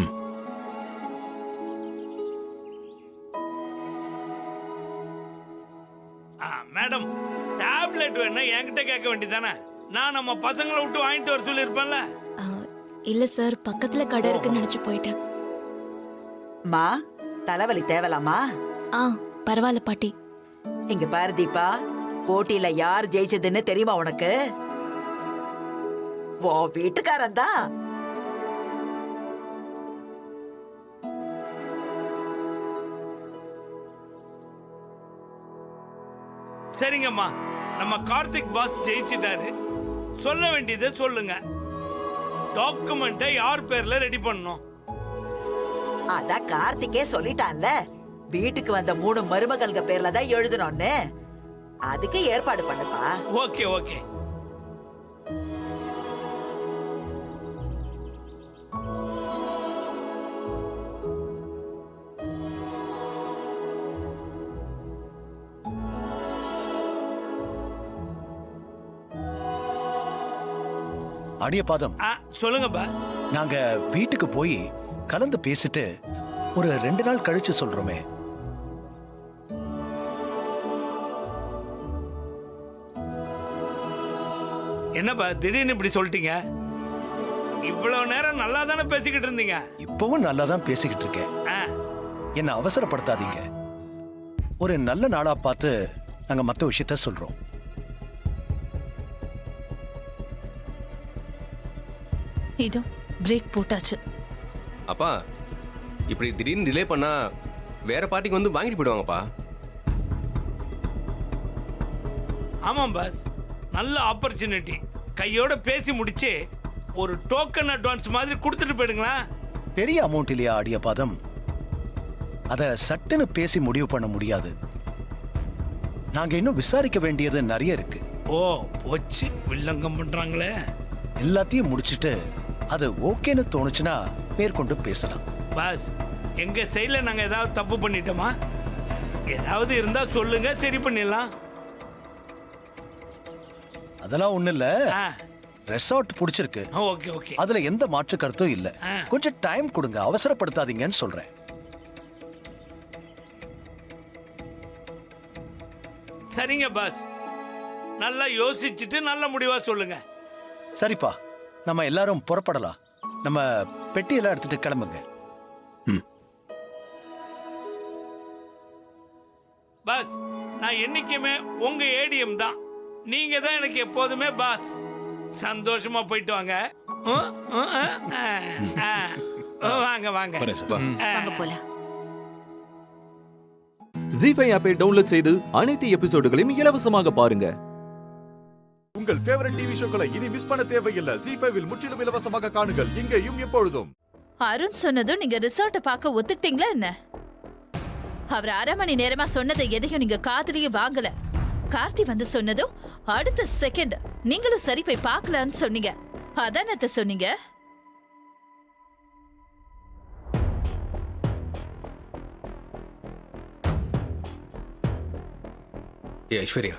மேடம், டேப்லெட் வேணா என்கிட்ட கேட்க வேண்டியதானே? நான் நம்ம பசங்களை விட்டு வாங்கிட்டு வர சொல்லியிருப்பேன்ல. இல்ல சார், பக்கத்துல கடை இருக்குன்னு நினைச்சு போயிட்டேன். மா, தலைவலி தேவலாமா? பரவாயில்ல பாட்டி. இங்க பாரு தீபா, போட்டியில யார் ஜெயிச்சதுன்னு தெரியுமா உனக்கு? ஓ வீட்டுக்காரன் தான். சரிங்கம்மா, நம்ம கார்த்திக் பாஸ் ஜெயிச்சிட்டாரு. சொல்ல வேண்டியதை சொல்லுங்க. டாக்குமெண்ட்டை யார் பேர்ல ரெடி பண்ணணும்? அதான் கார்த்திகே சொல்லிட்டான்ல, வீட்டுக்கு வந்த 3 மருமகள்க பேர்ல தான் எழுதணும்னு. அதுக்கு ஏற்பாடு பண்ணுப்பா. Okay okay. அடிய பாதம், சொல்லுங்கப்பா. நாங்க வீட்டுக்கு போய் கலந்து பேசிட்டு ஒரு 2 நாள் கழிச்சு சொல்றோமே. என்னப்பா திடீர்னு இப்படி சொல்லிட்டீங்க? இவ்வளவு நேரம் நல்லா தானே பேசிக்கிட்டு இருந்தீங்க. இப்பவும் நல்லா தான் பேசிக்கிட்டு இருக்கேன். என்ன அவசரப்படுத்தாதீங்க. ஒரு நல்ல நாளா பார்த்து நாங்க மத்த விஷயத்த சொல்றோம். இதோ பிரேக் போட்டாச்சு. அப்பா, இப்படி திடீர்னு டிலே பண்ணா வேற பார்ட்டிக்கு வந்து வாங்கிட்டு போயிடுவாங்கப்பா. ஆமாம் பாஸ், நல்ல ஆப்பர்ச்சுனிட்டி. கையோட பேசி முடிச்சு ஒரு டோக்கன் அட்வான்ஸ் மாதிரி கொடுத்துட்டு போயிடுங்களா. பெரிய அமௌண்ட் இல்லையா அடிய பாதம்? அத சட்டுன்னு பேசி முடிவு பண்ண முடியாது. நாங்க இன்னும் விசாரிக்க வேண்டியது நிறைய இருக்கு. ஓ போச்சு, வில்லங்கம் பண்றாங்களே. எல்லாத்தையும் முடிச்சிட்டு அது ஓகேன்னு தோணுச்சுன்னா மேற்கொண்டு பேசலாம். பாஸ், எங்க சைடுல நாங்க ஏதாவது தப்பு பண்ணிட்டோமா? ஏதாவது இருந்தா சொல்லுங்க, சரி பண்ணிடலாம். அதெல்லாம் ஒண்ணு இல்ல. ரெசார்ட் பிடிச்சிருக்கு. Okay okay. அதுல எந்த மாற்று கருத்தும் இல்ல. கொஞ்சம் டைம் கொடுங்க, அவசரப்படுத்தாதீங்கன்னு சொல்றேன். சரிங்க பாஸ், நல்லா யோசிச்சுட்டு நல்ல முடிவா சொல்லுங்க. சரிப்பா, நம்ம எல்லாரும் புறப்படலாம். நம்ம பெட்டியெல்லாம் எடுத்துட்டு கிளம்புங்க. பாஸ், நான் என்னைக்குமே உங்க ஏடிஎம் தான். நீங்க தான் எனக்கு எப்போதுமே பாஸ். சந்தோஷமா போயிட்டு வாங்க. வாங்க வாங்க வாங்க போலாம். ஜி5 ஆப்பை டவுன்லோட் செய்து அனைத்து எபிசோடுகளையும் இலவசமாக பாருங்க. உங்கள் ஃபேவரட் டிவி ஷோக்களை இனி மிஸ் பண்ண தேவையில்லை. ஜி5 முற்றிலும் இலவசமாக காணுங்கள் இங்கேயும் எப்பொழுதும். அருண் சொன்னதும் நீங்க ரிசார்ட்டை பார்க்க ஒத்துக்கிட்டீங்களா என்ன? அவர் 1/2 மணி நேரமா சொன்னதை எதையும் நீங்க காதுலயே வாங்கல. கார்த்தி வந்து சொன்னதும் அடுத்த செகண்ட் நீங்களும் சரி போய் பார்க்கலான்னு சொன்னீங்க. அதானத்த சொன்னீங்க? ஏ ஐஸ்வர்யா,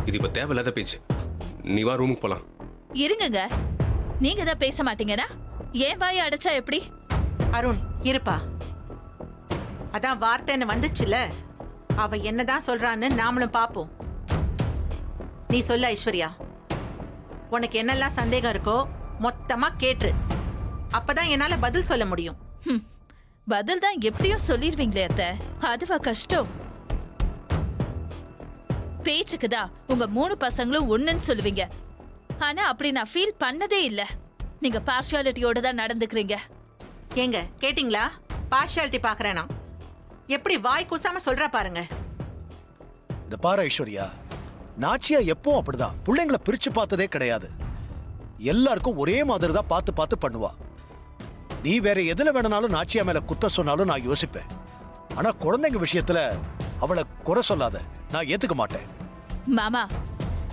இது இப்ப தேவையில்லாத பேச்சு. நீ வா, ரூமுக்கு போலாம். இருங்கங்க, நீங்க தான் பேச மாட்டீங்கன்னா ஏன் வாயை அடைச்சா எப்படி? அருண் இருப்பா. அதான் வார்த்தைன்னு வந்துச்சுல, அவ என்னதான் சொல்றான்னு நாமளும் பாப்போம். நீ சொல்ல ஐஸ்வர்யா, உனக்கு என்னெல்லாம் சந்தேகம் இருக்கோ மொத்தமா கேட்டு, அப்பதான் என்னால பதில் சொல்ல முடியும். பதில் தான் எப்படியும் சொல்லிருவீங்களே அத்தை, அதுவா கஷ்டம்? பேச்சுக்கு தான் உங்க 3 பசங்களும் ஒண்ணுன்னு சொல்லுவீங்க. ஆனா அப்படி நான் ஃபீல் பண்ணதே இல்ல. நீங்க பார்ஷியாலிட்டியோட தான் நடந்துக்கிறீங்க. ஏங்க கேட்டிங்களா? பார்ஷியாலிட்டி பாக்குறேனா? எப்படி வாய் கூசாம சொல்றா பாருங்க. இந்த பாரு ஐஸ்வர்யா, நாச்சியா எப்பவும் அப்படிதான், பிள்ளைங்களை பிரிச்சு பார்த்ததே கிடையாது. எல்லாருக்கும் ஒரே மாதிரி தான் பார்த்து பார்த்து பண்ணுவா. நீ வேற எதுல வேணாலும் நாச்சியா மேல குத்த சொன்னாலும் நான் யோசிப்பேன். ஆனா குழந்தைங்க விஷயத்துல அவளை குறை சொல்லாத, நான் ஏத்துக்க மாட்டேன். மாமா,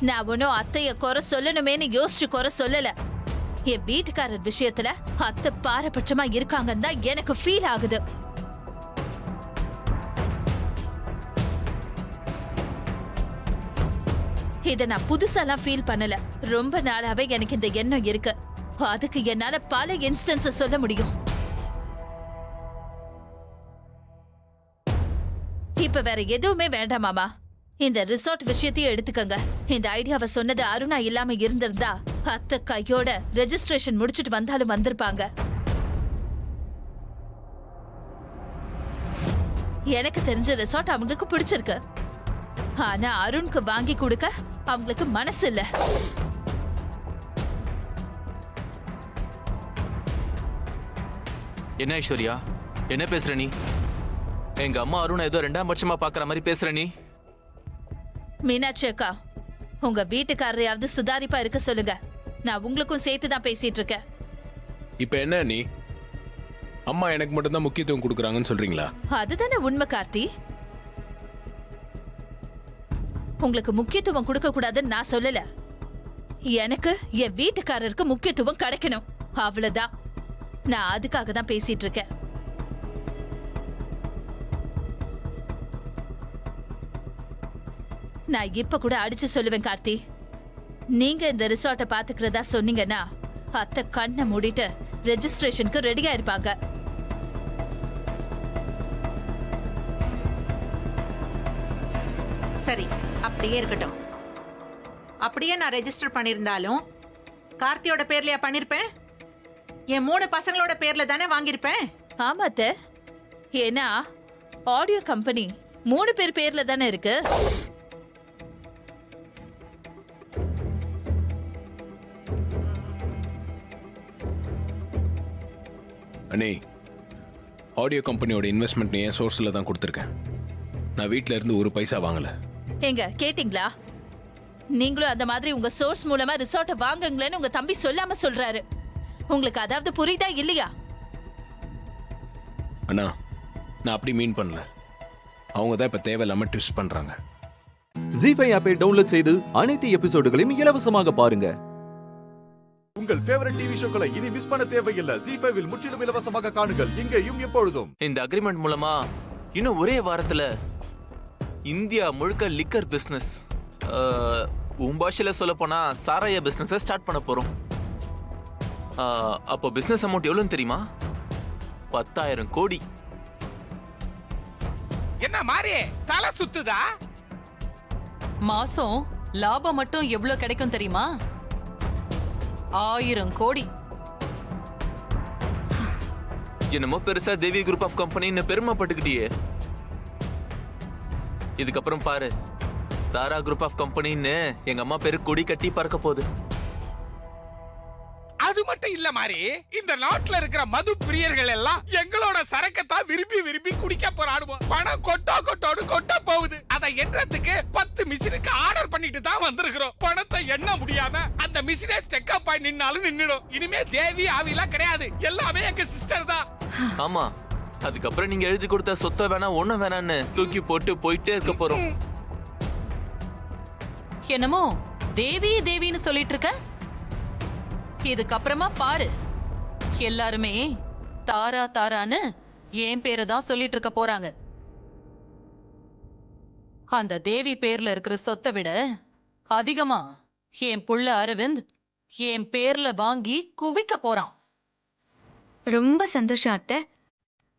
நான் ஒன்னும் அத்தைய குறை சொல்லணுமேனு யோசிச்சு குறை சொல்லல. என் வீட்டுக்காரர் விஷயத்துல அத்தை பாரபட்சமா இருக்காங்கன்னு தான் எனக்கு ஃபீல் ஆகுது. இத நான் புதுசாலாம் ஃபீல் பண்ணல. ரொம்ப நாளாவே எனக்கு இந்த எண்ணம் இருக்கு. அதுக்கு என்னால பல இன்ஸ்டன்ஸ் சொல்ல முடியும். இப்ப வேற எதுவுமே வேண்டாம் மாமா. இந்த ரிசார்ட் விஷயத்தையும் எடுத்துக்கங்க. இந்த ஐடியாவை சொன்னது அருணா இல்லாம இருந்திருந்தா அத்தை கையோட ரெஜிஸ்ட்ரேஷன் முடிச்சிட்டு வந்தாலும் வந்திருப்பாங்க. எனக்கு தெரிஞ்ச ரிசார்ட் அவங்களுக்கு பிடிச்சிருக்கு. ஆனா அருணுக்கு வாங்கி கொடுக்க அவங்களுக்கு மனசு இல்ல. என்ன ஐஸ்வர்யா, என்ன பேசுற நீ? எங்க அம்மா அருண் ஏதோ 2ஆம் பட்சமா பாக்குற மாதிரி பேசுற நீ. மீனாட்சி அக்கா, உங்க வீட்டுக்காரரையாவது சுதாரிப்பா இருக்க சொல்லுங்க. நான் உங்களுக்கும் சேர்த்து தான் பேசிட்டு இருக்கேன். இப்ப என்ன நீ அம்மா எனக்கு மட்டும் தான் முக்கியத்துவம் கொடுக்கறாங்கன்னு சொல்றீங்களா? அதுதானே உண்மை கார்த்தி. உங்களுக்கு முக்கியத்துவம் கொடுக்க கூடாதுன்னு நான் சொல்லல. எனக்கு என் வீட்டுக்காரருக்கு முக்கியத்துவம் கிடைக்கணும், அவ்வளவுதான். நான் அதுக்காக தான் பேசிட்டு இருக்கேன். நான் இப்ப கூட அடிச்சு சொல்லுவேன் கார்த்தி. நீங்க இந்த ரிசார்ட்டை பாத்துக்கிறதா சொன்னீங்கன்னா அத்தை கண்ணை மூடிட்டு ரெஜிஸ்ட்ரேஷனுக்கு ரெடியா இருப்பாங்க. சரி, அப்படியே இருக்கட்டும். அப்படியே நான் ரெஜிஸ்டர் பண்ணியிருந்தாலும் கார்த்தியோட பேர்லயா பண்ணிருப்பேன்? என் 3 பசங்களோட பேர்ல தானே வாங்கியிருப்பேன். ஆமா அத்தை, ஏன்னா ஆடியோ கம்பெனி 3 பேர் பேர்ல தானே இருக்கு. அண்ணே, ஆடியோ கம்பெனியோட இன்வெஸ்ட்மெண்ட் என் சோர்ஸ்ல தான் கொடுத்துருக்கேன். நான் வீட்ல இருந்து ஒரு பைசா வாங்கல. எங்க கேட்டிங்களா? நீங்களும் அந்த மாதிரி உங்க சோர்ஸ் மூலமா ரிசார்ட்டை வாங்குங்களேன்னு உங்க தம்பி சொல்லாம சொல்றாரு. உங்களுக்கு அதாவது புரியுதா இல்லையா? அண்ணா, நான் அப்படி மீன் பண்ணல. அவங்க தான் இப்ப தேவையில்லாம ட்விஸ்ட் பண்றாங்க. ஜி5 ஆப்பை டவுன்லோட் செய்து அனைத்து எபிசோடுகளையும் இலவசமாக பாருங்க. உங்கள் ஃபேவரட் டிவி ஷோக்களை இனி மிஸ் பண்ண தேவையில்லை. ஜி5 முற்றிலும் இலவசமாக காணுங்கள், இங்கேயும் எப்பொழுதும். இந்த அக்ரிமெண்ட் மூலமா இன்னும் ஒரே வாரத்துல இந்தியா முழுக்க லிக்கர் பிசினஸ், உன் பாஷையில சொல்ல போனா சாராய பிசினஸ் ஸ்டார்ட் பண்ண போறோம். அப்போ பிசினஸ் அமௌண்ட் எவ்வளவுன்னு தெரியுமா? 10,000 கோடி. என்ன மாறி தலை சுத்துதா? மாசம் லாபம் மட்டும் எவ்வளவு கிடைக்கும் தெரியுமா? 1000 கோடி. என்னமோ பெருசா தேவி குரூப் ஆஃப் கம்பெனின்னு பெருமைப்பட்டுக்கிட்டியே. இதுக்கப்புறம் பாரு, தாரா குரூப் ஆஃப் கம்பெனின்னு எங்க அம்மா பேரு கொடி கட்டி பறக்க போகுது. அது மட்டும் இல்ல மாறி, இந்த நாட்டுல இருக்கிற மது பிரியர்கள் எல்லாம் எங்களோட சரக்கத்தான் விரும்பி விரும்பி குடிக்க போராடுவோம். பணம் கொட்டோடு கொட்ட போகுது. அதை எண்ணறதுக்கு 10 மிஷினுக்கு ஆர்டர் பண்ணிட்டு தான் வந்திருக்கிறோம். பணத்தை எண்ண முடியாம அந்த மிஷினே ஸ்டெக்கப் ஆகி நின்னாலும் நின்னுடும். இனிமே தேவி ஆவிலாம் கிடையாது, எல்லாமே எங்க சிஸ்டர் தான். ஆமா, அதுக்கப்புறம் நீங்க எழுதி கொடுத்த சொத்தை வேணா ஒண்ணு வேணான்னு தூக்கி போட்டு போயிட்டே இருக்க போறோம். என்னமோ தேவி தேவின்னு சொல்லிட்டு இருக்க. இதுக்கப்புறமா பாரு, எல்லாருமே தாரா தாரான்னு என் பேரை தான் சொல்லிட்டு இருக்க போறாங்க. அந்த தேவி பேர்ல இருக்கிற சொத்தை விட அதிகமா என் புள்ள அரவிந்த் என் பேர்ல வாங்கி குவிக்க போறான். ரொம்ப சந்தோஷம் அத்தை.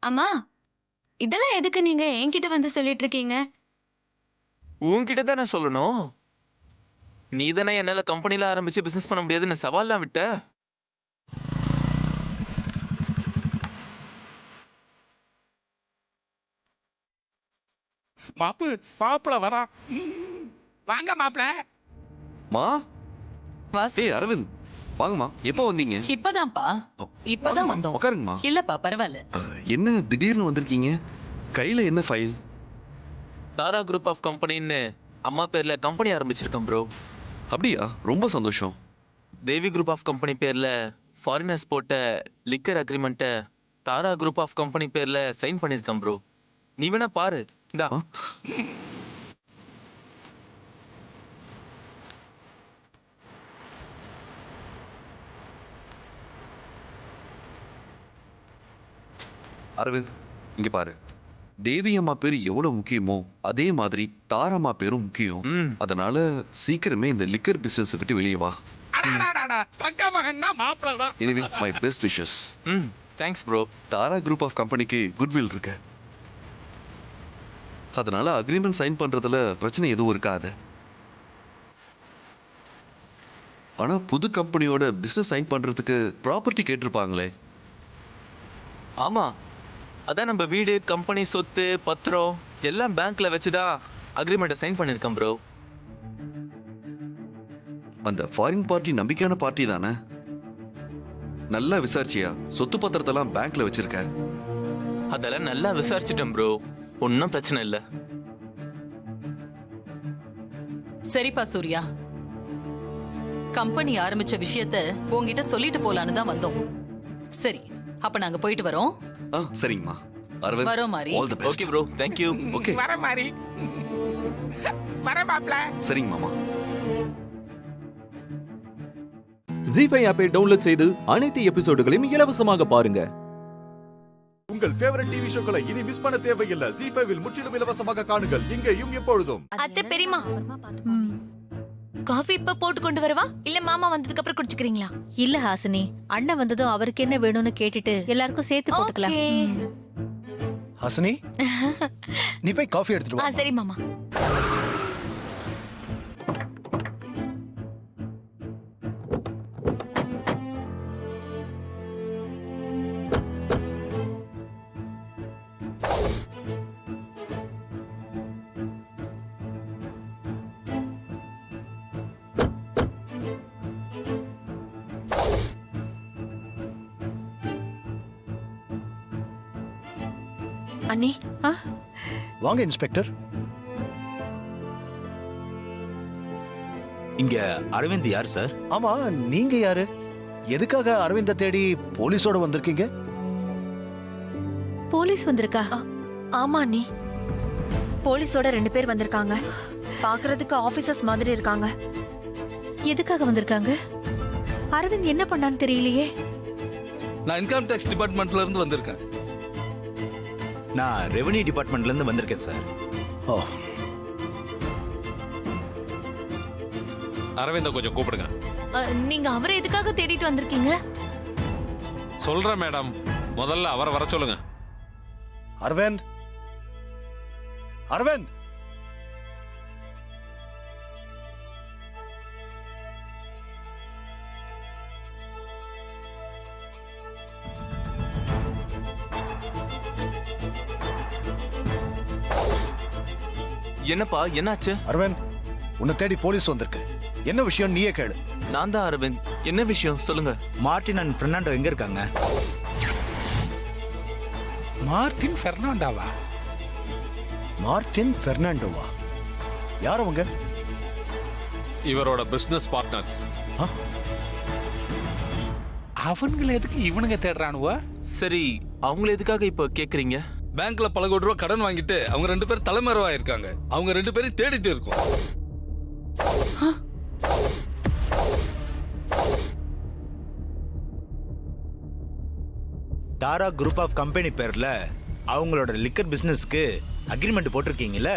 அம்மா, இதெல்லாம் எதுக்கு நீங்க என்கிட்ட வந்து சொல்லிட்டு இருக்கீங்க? உன்கிட்ட தானே சொல்லணும். நீ தானே என்னால கம்பெனில ஆரம்பிச்சு பிசினஸ் பண்ண முடியாதுன்னு சவால்லாம் விட்ட. மாப்பிள வரா. வாங்க மாப்பிள. மா ஏய் அரவிந்த், வாங்கம்மா. எப்போ வந்தீங்க? இப்பதான்ப்பா, இப்பதான் வந்தோம். உட்காருங்கம்மா. இல்லப்பா பரவாயில்ல. என்ன திடீர்னு வந்திருக்கீங்க? கையில என்ன ஃபைல்? தாரா குரூப் ஆஃப் கம்பெனின்னு அம்மா பேர்ல கம்பெனி ஆரம்பிச்சிருக்கேன் ப்ரோ. அப்படியா? ரொம்ப சந்தோஷம். தேவி குரூப் ஆஃப் கம்பெனி பேர்ல ஃபாரினர்ஸ் போட்ட லிக்கர் அக்ரிமெண்ட்டை தாரா குரூப் ஆஃப் கம்பெனி பேர்ல சைன் பண்ணியிருக்கேன் ப்ரோ. நீ வேணா பாரு. இந்தா. அரவிந்த், இங்க பாரு. தேவி அம்மா பேரு எவ்வளவு முக்கியமோ அதே மாதிரி தாரம்மா பேரும் முக்கியம். அதனால சீக்கிரமே இந்த லிக்கர் பிசினஸ் விட்டு வெளியே வா. தங்க மகன்னா மாப்பிள்ள தான். Anyway my best wishes. Thanks bro. Thara group of கம்பெனிக்கு குட்வில் இருக்கு. அதனால அக்ரிமெண்ட் சைன் பண்றதுல பிரச்சனை எதுவும் இருக்காது. ஆனா புது கம்பெனியோட பிசினஸ் சைன் பண்றதுக்கு ப்ராப்பர்ட்டி கேட்டிருப்பாங்களே. ஆமா, அதான் நம்ம வீடு, கம்பெனி சொத்து, பத்திரம் எல்லாம் பேங்க்ல வச்சுதான் அக்ரிமெண்ட்டை சைன் பண்ணியிருக்கேன் ப்ரோ. அந்த ஃபாரின் பார்ட்டி நம்பிக்கையான பார்ட்டி தானே? நல்லா விசாரிச்சியா? சொத்து பத்திரத்தெல்லாம் பேங்க்ல வச்சிருக்க? அதெல்லாம் நல்லா விசாரிச்சிட்டேன் ப்ரோ, ஒன்றும் பிரச்சனை இல்லை. சரிப்பா சூர்யா, கம்பெனி ஆரம்பிச்ச விஷயத்த உங்ககிட்ட சொல்லிட்டு போலான்னு தான் வந்தோம். சரி, அப்ப நாங்க போயிட்டு வரோம். சரிங்கம்மா. அரவிந்த், வரோம் மாரி. All the best. Okay bro, thank you. Okay, வர மாதிரி வர மாப்ள. சரிங்க மாமா. ஜி5 ஆப்பை டவுன்லோட் செய்து அனைத்து எபிசோடுகளையும் இலவசமாக பாருங்க. உங்கள் ஃபேவரட் டிவி ஷோக்களை இனி மிஸ் பண்ண தேவையில்லை. ஜி5 முற்றிலும் இலவசமாக காணுங்கள் இங்கேயும் எப்பொழுதும். அத்தை பெரியமா, காஃபி இப்ப போட்டு கொண்டு வரவா இல்ல மாமா வந்ததுக்கு அப்புறம் குடிச்சுக்கிறீங்களா? இல்ல ஹாசினி, அண்ணன் வந்ததும் அவருக்கு என்ன வேணும்னு கேட்டுட்டு எல்லாருக்கும் சேர்த்து போட்டுக்கலாம். ஹாசினி, நீ போய் காஃபி எடுத்துட்டு வா. சரி மாமா. அண்ணி, வாங்க இன்ஸ்பெக்டர். இங்க அரவிந்த் யார் சார்? ஆமா, நீங்க யாரு? எதுக்காக அரவிந்த தேடி போலீஸோட வந்திருக்கீங்க? போலீஸ் வந்திருக்கா? ஆமா அண்ணி, போலீஸோட 2 பேர் வந்திருக்காங்க. பாக்குறதுக்கு ஆபீசர்ஸ் மாதிரி இருக்காங்க. எதுக்காக வந்திருக்காங்க? அரவிந்த் என்ன பண்ணான்னு தெரியலையே. நான் இன்கம் டேக்ஸ் டிபார்ட்மெண்ட்ல இருந்து வந்திருக்கேன். நான் ரெவென்யூ டிபார்ட்மெண்ட்ல இருந்து வந்திருக்கேன் சார். அரவிந்த கொஞ்சம் கூப்பிடுங்க. நீங்க அவரை எதுக்காக தேடிட்டு வந்திருக்கீங்க? சொல்றேன் மேடம், முதல்ல அவரை வர சொல்லுங்க. அரவிந்த், அரவிந்த். என்னப்பா, என்னாச்சு? அரவிந்த், உன்னை தேடி போலீஸ் வந்திருக்கு. என்ன விஷயம் நீயே கேளு. நான் தான் அரவிந்த். என்ன விஷயம் சொல்லுங்க. மார்டின் அண்ட் பெர்னாண்டோ எங்க இருக்காங்க? மார்டின் பெர்னாண்டோவா? மார்டின் பெர்னாண்டோவா? யார் அவங்க? இவரோட பிசினஸ் பார்ட்னர்ஸ். அவங்கள எதுக்கு இவனுங்க தேடுறானுவா? சரி, அவங்கள எதுக்காக இப்ப கேக்குறீங்க? பேங்க்ல பல கோடி ரூபாய் கடன் வாங்கிட்டு அவங்க 2 பேரும் தலைமறைவா இருக்காங்க. அவங்க 2 பேரும் தேடிட்டு இருக்கோம். தாரா குரூப் ஆஃப் கம்பெனி பேர்ல அவங்களோட லிக்கர் பிசினஸ்க்கு அக்ரிமெண்ட் போட்டிருக்கீங்கல்ல?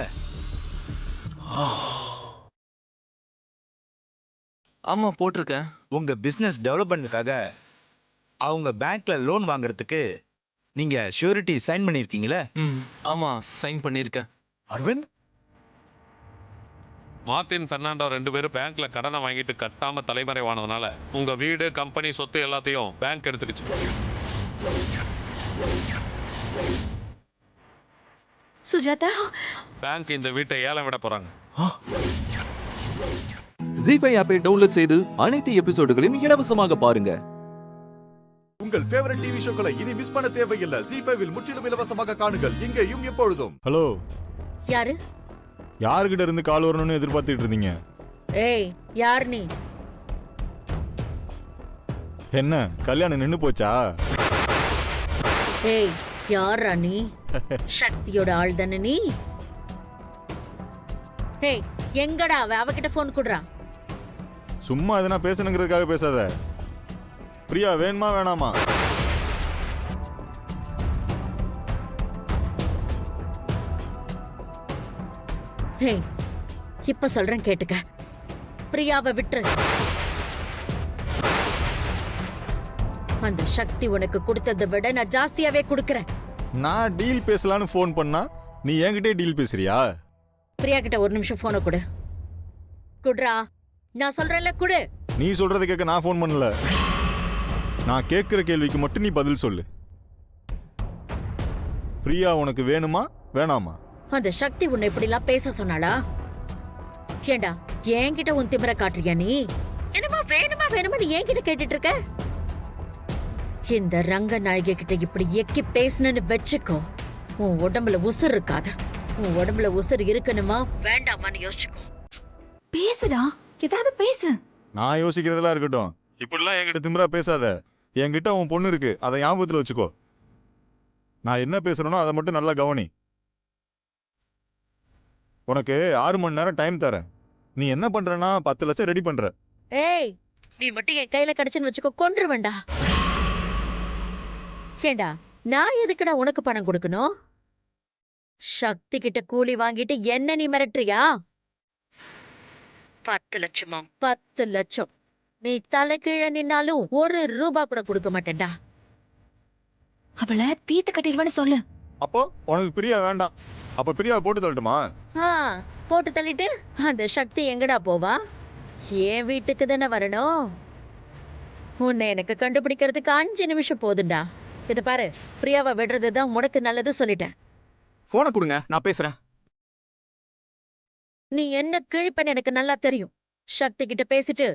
ஆமா, போட்டிருக்கேன். உங்க பிசினஸ் டெவலப்மெண்ட்டுக்காக அவங்க பேங்க்ல லோன் வாங்குறதுக்கு நீங்க ஷூரிட்டி சைன் பண்ணிருக்கீங்களா? ஆமா, சைன் பண்ணிருக்கேன். அரவிந்த், மார்டின் பெர்னாண்டோ 2 பேரும் பேங்க்ல கடனை வாங்கிட்டு கட்டாம தலைமறைவானதுனால உங்க வீடு, கம்பெனி சொத்து எல்லாத்தையும் பேங்க் எடுத்துக்கிச்சு. சுஜாதா, பேங்க் இந்த வீட்டை ஏலம் விட போறாங்க. ஜி5 ஆப்பை டவுன்லோட் செய்து அனைத்து எபிசோடுகளையும் இலவசமாக பாருங்க. உங்கள் ஃபேவரட் டிவி ஷோக்களை இனி மிஸ் பண்ண தேவையில்லை. ஜி5 முற்றிலும் இலவசமாக காணுங்கள் இங்கேயும் எப்பொழுதும். ஹலோ, யாரு? யாருக்கிட்ட இருந்து கால் வரணும்னு எதிர்பார்த்துட்டு இருந்தீங்க? ஏய் யார் நீ? என்ன கல்யாணம் நின்னு போச்சா? ஏய் யாரா நீ? சக்தியோட ஆள் தானே நீ? ஏய் எங்கடா அவகிட்ட போன் குடுறா. சும்மா எதனா பேசணுங்கிறதுக்காக பேசாத. பிரியா வேணுமா வேணாமா? ஏய் இப்ப சொல்றேன் கேட்டுக்க. பிரியாவை விட்டுரு. அந்த சக்தி உனக்கு கொடுத்ததை விட நான் ஜாஸ்தியாவே கொடுக்கறேன். நான் டீல் பேசலான்னு ஃபோன் பண்ணா நீ என்கிட்டே டீல் பேசுறியா? பிரியா கிட்ட ஒரு நிமிஷம் போனை கொடு. குடுறா. நான் சொல்றேன்ல குடு. நீ சொல்றதை கேட்க நான் ஃபோன் பண்ணல. நான் கேட்கிற கேள்விக்கு மட்டும் நீ பதில் சொல்லு. பிரியா உனக்கு வேணுமா வேணாமா? அந்த சக்தி உன்னை இப்படிலாம் பேச சொன்னாளா? ஏண்டா என்கிட்ட உன் திமிர காட்டுறியா நீ? என்னமா வேணுமா வேணுமா நீ என்கிட்ட கேட்டுட்டு இருக்க? இந்த ரங்கநாயகி கிட்ட இப்படி எக்கி பேசணும்னு வச்சுக்கோ, உன் உடம்புல உசுர் இருக்காது. உன் உடம்புல உசுர் இருக்கணுமா வேண்டாமான்னு யோசிச்சுக்கோ. பேசுடா, ஏதாவது பேசு. நான் யோசிக்கிறதெல்லாம் இருக்கட்டும். இப்படிலாம் என்கிட்ட திமிரா பேசாத. என்கிட்ட உன் பொண்ணு இருக்கு, அதை ஞாபகத்தில் வச்சுக்கோ. நான் என்ன பேசுறேனோ அதை மட்டும் நல்லா கவனி. உனக்கு 6 மணி நேரம் டைம் தரேன். நீ என்ன பண்றனா 10 லட்சம் ரெடி பண்ற. ஏய் நீ மட்டும் என் கையில கிடைச்சுன்னு வச்சுக்கோ, கொன்று வேண்டா. ஏண்டா நான் எதுக்குடா உனக்கு பணம் கொடுக்கணும்? சக்தி கிட்ட கூலி வாங்கிட்டு என்ன நீ மிரட்டுறியா? 10 லட்சமா? 10 லட்சம் நீ தலை கீழே நின்னாலும் 1 ரூபா கூட கொடுக்க மாட்டேன்டா. அவளை தீத்து கட்டிடுவேன்னு சொல்லு. அப்போ உனக்கு பிரியா வேண்டாம். அப்ப பிரியா போட்டு தள்ளட்டுமா? போட்டு தள்ளிட்டு அந்த சக்தி எங்கடா போவா? என் வீட்டுக்கு தானே வரணும். உன்னை எனக்கு கண்டுபிடிக்கிறதுக்கு 5 நிமிஷம் போதுண்டா. இத பாரு, பிரியாவை விடுறதுதான் உனக்கு நல்லது சொல்லிட்டேன். போனை கொடுங்க, நான் பேசுறேன். நீ என்ன கிழிப்பன்னு எனக்கு நல்லா தெரியும். சக்தி கிட்ட பேசிட்டு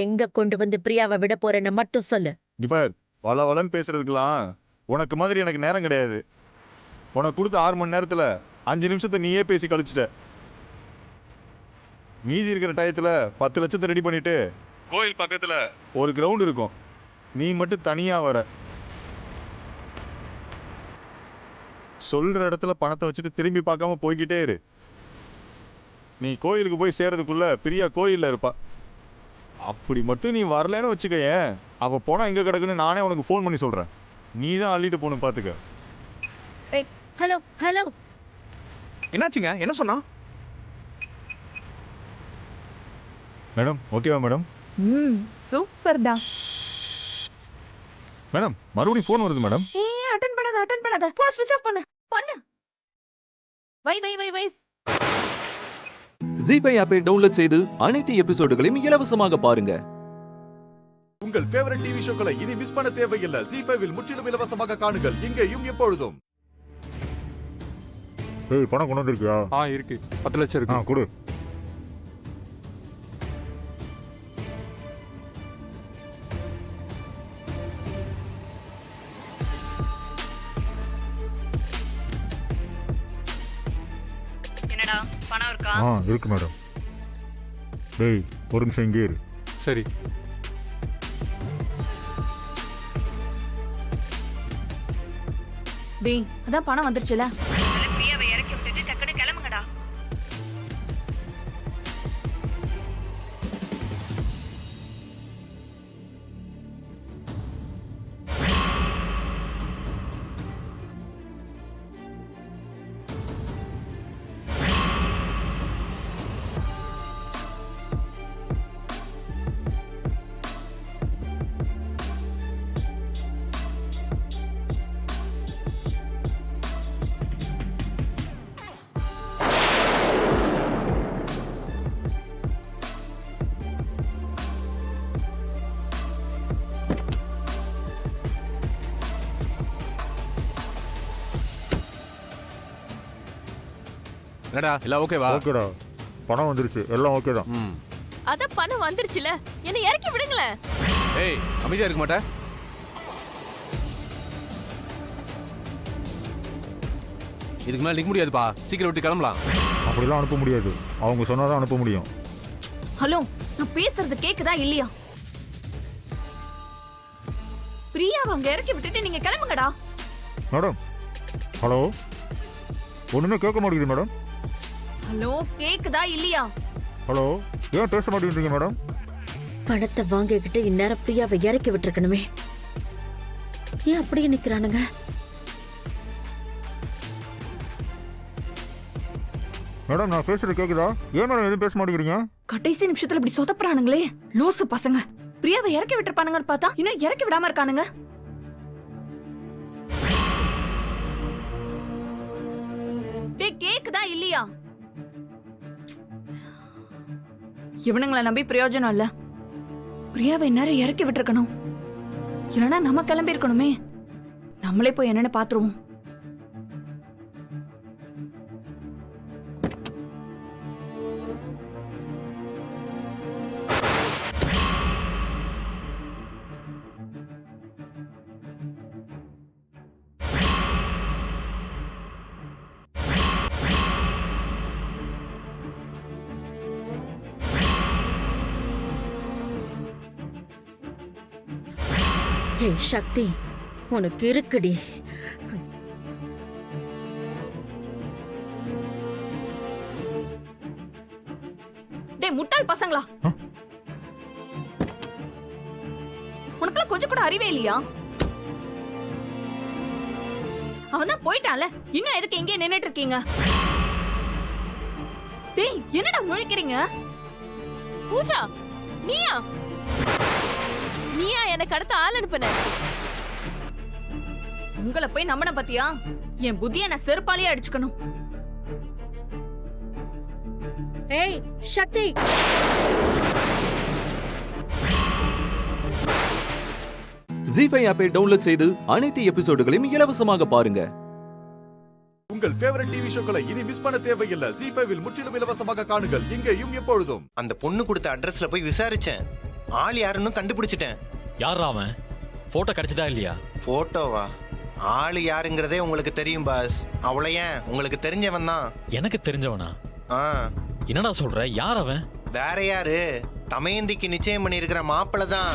எங்க கொண்டு வந்து பிரியாவை விட போறேன்னு மட்டும் சொல்லு. பார், வளவளன்னு பேசுறதுக்கெல்லாம் உனக்கு மாதிரி எனக்கு நேரம் கிடையாது. உனக்கு கொடுத்த 6 மணி நேரத்துல 5 நிமிஷத்தை நீயே பேசி கழிச்சிட்ட. மீதி இருக்கிற டயத்துல 10 லட்சத்தை ரெடி பண்ணிட்டு கோயில் பக்கத்துல ஒரு கிரவுண்ட் இருக்கும். நீ மட்டும் தனியா வர. சொல்ற இடத்துல பணத்தை வச்சுட்டு திரும்பி பார்க்காம போய்கிட்டே இரு. நீ கோயிலுக்கு போய் சேர்றதுக்குள்ள பிரியா கோயில்ல இருப்பா. அப்படி மட்டும் நீ வரலன்னு வச்சுக்கேன், அவ போனா எங்க கிடக்குன்னு நானே உனக்கு ஃபோன் பண்ணி சொல்றேன். நீ தான் அள்ளிட்டு போகணும், பாத்துக்க. ஹலோ ஹலோ, என்னாச்சுங்க? என்ன சொன்னா? மேடம் ஓகேவா மேடம்? சூப்பர்டா. மேடம் மறுபடியும் ஃபோன் வருது மேடம். அட்டெண்ட் பண்ணாத. போன் ஸ்விட்ச் ஆஃப் பண்ணு. வை. ஜீஃபை ஆப்பை டவுன்லோட் செய்து அனைத்து எபிசோடுகளையும் இலவசமாக பாருங்க. உங்கள் ஃபேவரட் டிவி ஷோக்களை இனி மிஸ் பண்ண தேவையில்லை. ஜீஃபைவில் முற்றிலும் இலவசமாக காணுங்கள், இங்கேயும் எப்பொழுதும். ஏய், பணம் கொண்டு வந்திருக்கியா? இருக்கு. 10 லட்சம் இருக்கு. கொடு. என்னடா பணம் இருக்கா? இருக்கு மேடம். டேய், ஒரு நிமிஷம் இங்கே இரு. சரி. டேய், அதான் பணம் வந்துருச்சுல. பிரியாவை இறக்கி விட்டுட்டு டக்குனு கிளம்புங்கடா. என்னடா எல்லாம் ஓகேவா? ஓகேடா, பணம் வந்துருச்சு, எல்லாம் ஓகே தான். அத பணம் வந்துருச்சுல, என்ன இறக்கி விடுங்களேன். ஏய், அமைதியா இருக்க மாட்டே? இதுக்கு மேல நிக்க முடியாதுப்பா, சீக்கிரம் விட்டு கிளம்பலாம். அப்படிலாம் அனுப்ப முடியாது. அவங்க சொன்னாதான் அனுப்ப முடியும். ஹலோ, நான் பேசுறது கேக்குதா இல்லையா? பிரியாவை அங்க இறக்கி விட்டுட்டு நீங்க கிளம்புங்கடா. மேடம், ஹலோ, ஒண்ணுமே கேட்க மாட்டேங்குது மேடம். ஹலோ, கேக்குதா இல்லையா? ஹலோ, ஏன் பேச மாட்டேங்கிறீங்க மேடம்? பணத்தை வாங்கிக்கிட்டு இந்நேரம் பிரியாவை இறக்கி விட்டுருக்கணுமே. ஏன் அப்படியே நிக்கிறானுங்க? மேடம், நான் பேசுறது கேக்குதா? ஏன் மேடம் எதுவும் பேச மாட்டேங்கிறீங்க? கடைசி நிமிஷத்துல இப்படி சொதப்புறானுங்களே, லூசு பசங்க. பிரியாவை இறக்கி விட்டுருப்பானுங்கன்னு பார்த்தா இன்னும் இறக்கி விடாம இருக்கானுங்க. டேய், கேக்குதா இல்லையா? இவனுங்களை நம்பி பிரயோஜனம் இல்ல. பிரியாவை இந்நேரம் இறக்கி விட்டுருக்கணும். இல்லைன்னா நம்ம கிளம்பி இருக்கணுமே. நம்மளே போய் என்னன்னு பாத்துருவோம். ஏய் சக்தி, உனக்கு இருக்குடி. டேய் முட்டாள் பசங்களா, உனக்குலாம் கொஞ்சம் கூட அறிவே இல்லையா? அவன் தான் போயிட்டான்ல, இன்னும் எதுக்கு இங்கே நின்னுட்டு இருக்கீங்க? டேய், என்னடா முழிக்கிறீங்க? பூஜா, நீயா எனக்கு அடுத்த ஆள் அனுப்புன? உங்களை போய் நம்பன பத்தியா? என் புத்திய நான் செருப்பாலேயே அடிச்சுக்கணும். ஏய் சக்தி, ஜீஃபை ஆப்பை டவுன்லோட் செய்து அனைத்து எபிசோடுகளையும் இலவசமாக பாருங்க. உங்கள் ஃபேவரட் டிவி ஷோக்களை இனி மிஸ் பண்ண தேவையில்லை. ஜீஃபைவில் முற்றிலும் இலவசமாக காணுங்கள், இங்கேயும் எப்பொழுதும். அந்த பொண்ணு கொடுத்த அட்ரஸ்ல போய் விசாரிச்சேன். ஆள் யாருன்னு கண்டுபிடிச்சிட்டேன். யாரா அவன்? போட்டோ கிடைச்சதா இல்லையா? போட்டோவா? ஆளு யாருங்கிறதே உங்களுக்கு தெரியும் பாஸ். அவளை ஏன் உங்களுக்கு தெரிஞ்சவன் தான். எனக்கு தெரிஞ்சவனா? என்னடா சொல்ற? யார் அவன்? வேற யாரு? தமயந்திக்கு நிச்சயம் பண்ணி இருக்கிற மாப்பிள்ள தான்.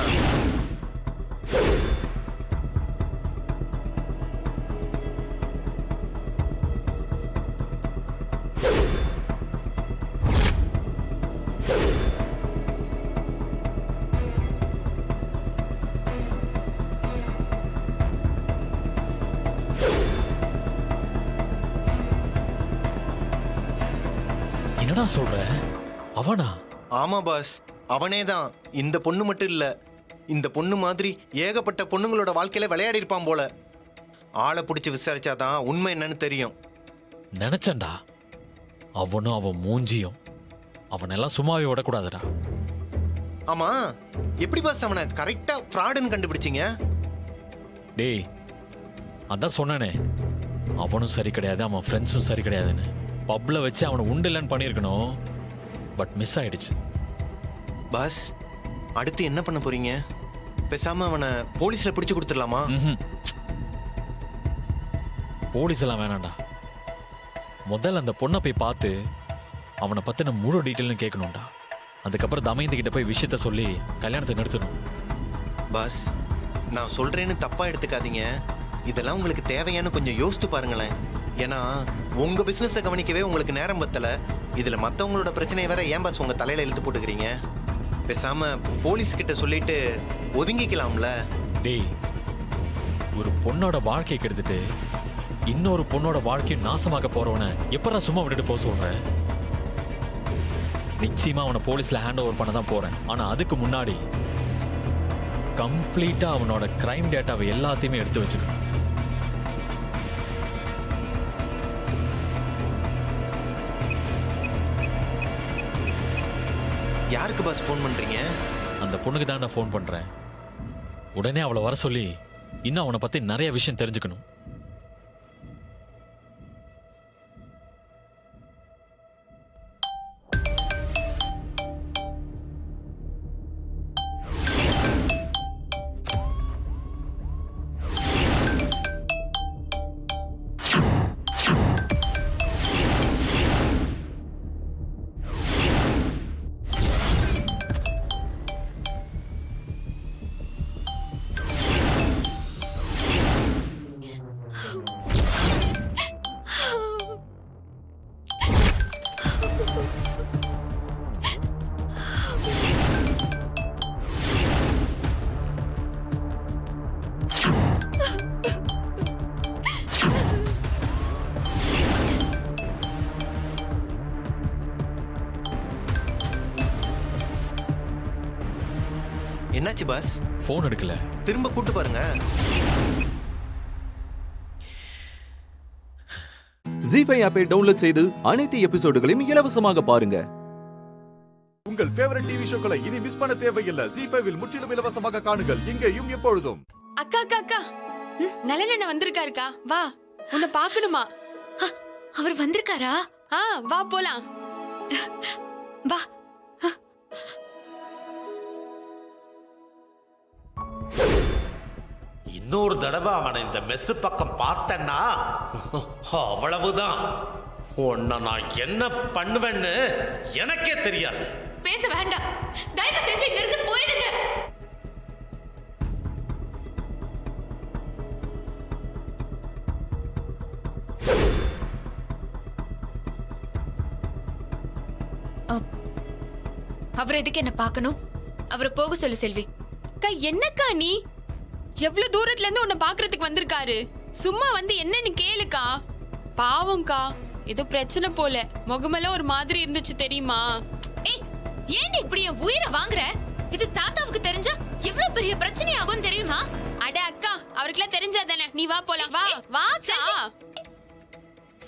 என்னடா சொல்ற? அவனா? ஆமா பாஸ், அவனே தான். இந்த பொண்ணு மட்டும் இல்ல, இந்த பொண்ணு மாதிரி ஏகப்பட்ட பொண்ணுங்களோட வாழ்க்கையில விளையாடி இருப்பான் போல. ஆளை பிடிச்சி விசாரிச்சாதான் உண்மை என்னன்னு தெரியும். நினைச்சண்டா, அவனும் அவன் மூஞ்சியும் அவனெல்லாம் சும்மாவே விடக்கூடாதுடா. ஆமா, எப்படி பாஸ் அவனை கரெக்டா ஃப்ராடுன்னு கண்டுபிடிச்சீங்க? டேய், அதான் சொன்னானே, அவனும் சரி கிடையாது, அவன் ஃப்ரெண்ட்ஸும் சரி கிடையாதுன்னு. பப்ல வச்சு அவனை உண்டில்லன்னு பண்ணியிருக்கணும், பட் மிஸ் ஆயிடுச்சு. பாஸ், அடுத்து என்ன பண்ண போறீங்க? பேசாம அவனை போலீஸ்ல பிடிச்சு கொடுத்துடலாமா? போலீஸ் எல்லாம் வேணாண்டா. முதல்ல அந்த பொண்ணை போய் பார்த்து அவனை பத்தின முழு டீட்டெயிலும் கேட்கணும்டா. அதுக்கப்புறம் தமயந்தி கிட்ட போய் விஷயத்த சொல்லி கல்யாணத்தை நிறுத்தணும். பாஸ், நான் சொல்றேன்னு தப்பா எடுத்துக்காதீங்க. இதெல்லாம் உங்களுக்கு தேவையானு கொஞ்சம் யோசித்து பாருங்களேன். ஏன்னா உங்க பிசினஸ கவனிக்கவே உங்களுக்கு நேரம் பத்தல. இதுல மத்தவங்களோட பிரச்சனை வேற ஏன் பாஸ் உங்க தலையில இழுத்து போட்டுக்கிறீங்க? பேசாம போலீஸ் கிட்ட சொல்லிட்டு ஒதுங்கிக்கலாம்ல. டேய், ஒரு பொண்ணோட வாழ்க்கையை கெடுத்துட்டு இன்னொரு பொண்ணோட வாழ்க்கையை நாசமாக்க போறவன எப்படா சும்மா விட்டுட்டு போக சொல்ற? நிச்சயமா அவனை போலீஸ்ல ஹேண்ட் ஓவர் பண்ண தான் போறேன். ஆனா அதுக்கு முன்னாடி கம்ப்ளீட்டா அவனோட கிரைம் டேட்டாவை எல்லாத்தையுமே எடுத்து வச்சுக்கணும். யாருக்கு பாஸ் ஃபோன் பண்றீங்க? அந்த பொண்ணுக்கு தான் நான் ஃபோன் பண்றேன். உடனே அவளை வர சொல்லி இன்னும் அவனை பத்தி நிறைய விஷயம் தெரிஞ்சுக்கணும். என்னாச்சு பாஸ்? ஃபோன் எடுக்கல. திரும்ப கூட்டு பாருங்க. ஜீஃபை ஆப்பை டவுன்லோட் செய்து அனைத்து எபிசோடுகளையும் இலவசமாக பாருங்க. உங்கள் ஃபேவரட் டிவி ஷோக்களை இனி மிஸ் பண்ண தேவையில்லை. ஜீஃபைவில் முற்றிலும் இலவசமாக காணுங்கள் இங்கேயும் எப்பொழுதும். அக்கா அக்கா அக்கா, நல்ல வந்திருக்காருக்கா, வா உன்னை பாக்கணுமா. அவர் வந்திருக்காரா? வா போலாம், வா. இன்னொரு தடவை அவனை இந்த மெஸ் பக்கம் பார்த்தேன்னா அவ்வளவுதான். உன்னை நான் என்ன பண்ணுவேன்னு எனக்கே தெரியாது. பேச வேண்டாம், தயவு செஞ்சு இங்க இருந்து போயிடுங்க. அவர் எதுக்கு என்ன பார்க்கணும்? அவரை போக சொல்லு செல்வி. அக்கா என்னக்கா நீ? எவ்வளவு தூரத்துல இருந்து உன்னை பாக்குறதுக்கு வந்திருக்காரு. சும்மா வந்து என்னன்னு கேளுக்கா. பாவம்க்கா, ஏதோ பிரச்சனை போல, முகமெல்லாம் ஒரு மாதிரி இருந்துச்சு தெரியுமா? ஏய், ஏன்டி இப்படி என் உயிரை வாங்குற? இது தாத்தாவுக்கு தெரிஞ்சா எவ்வளவு பெரிய பிரச்சனை ஆகும் தெரியுமா? அட அக்கா, அவருக்குலாம் தெரிஞ்சாதானே. நீ வா போலாம், வா வாக்கா.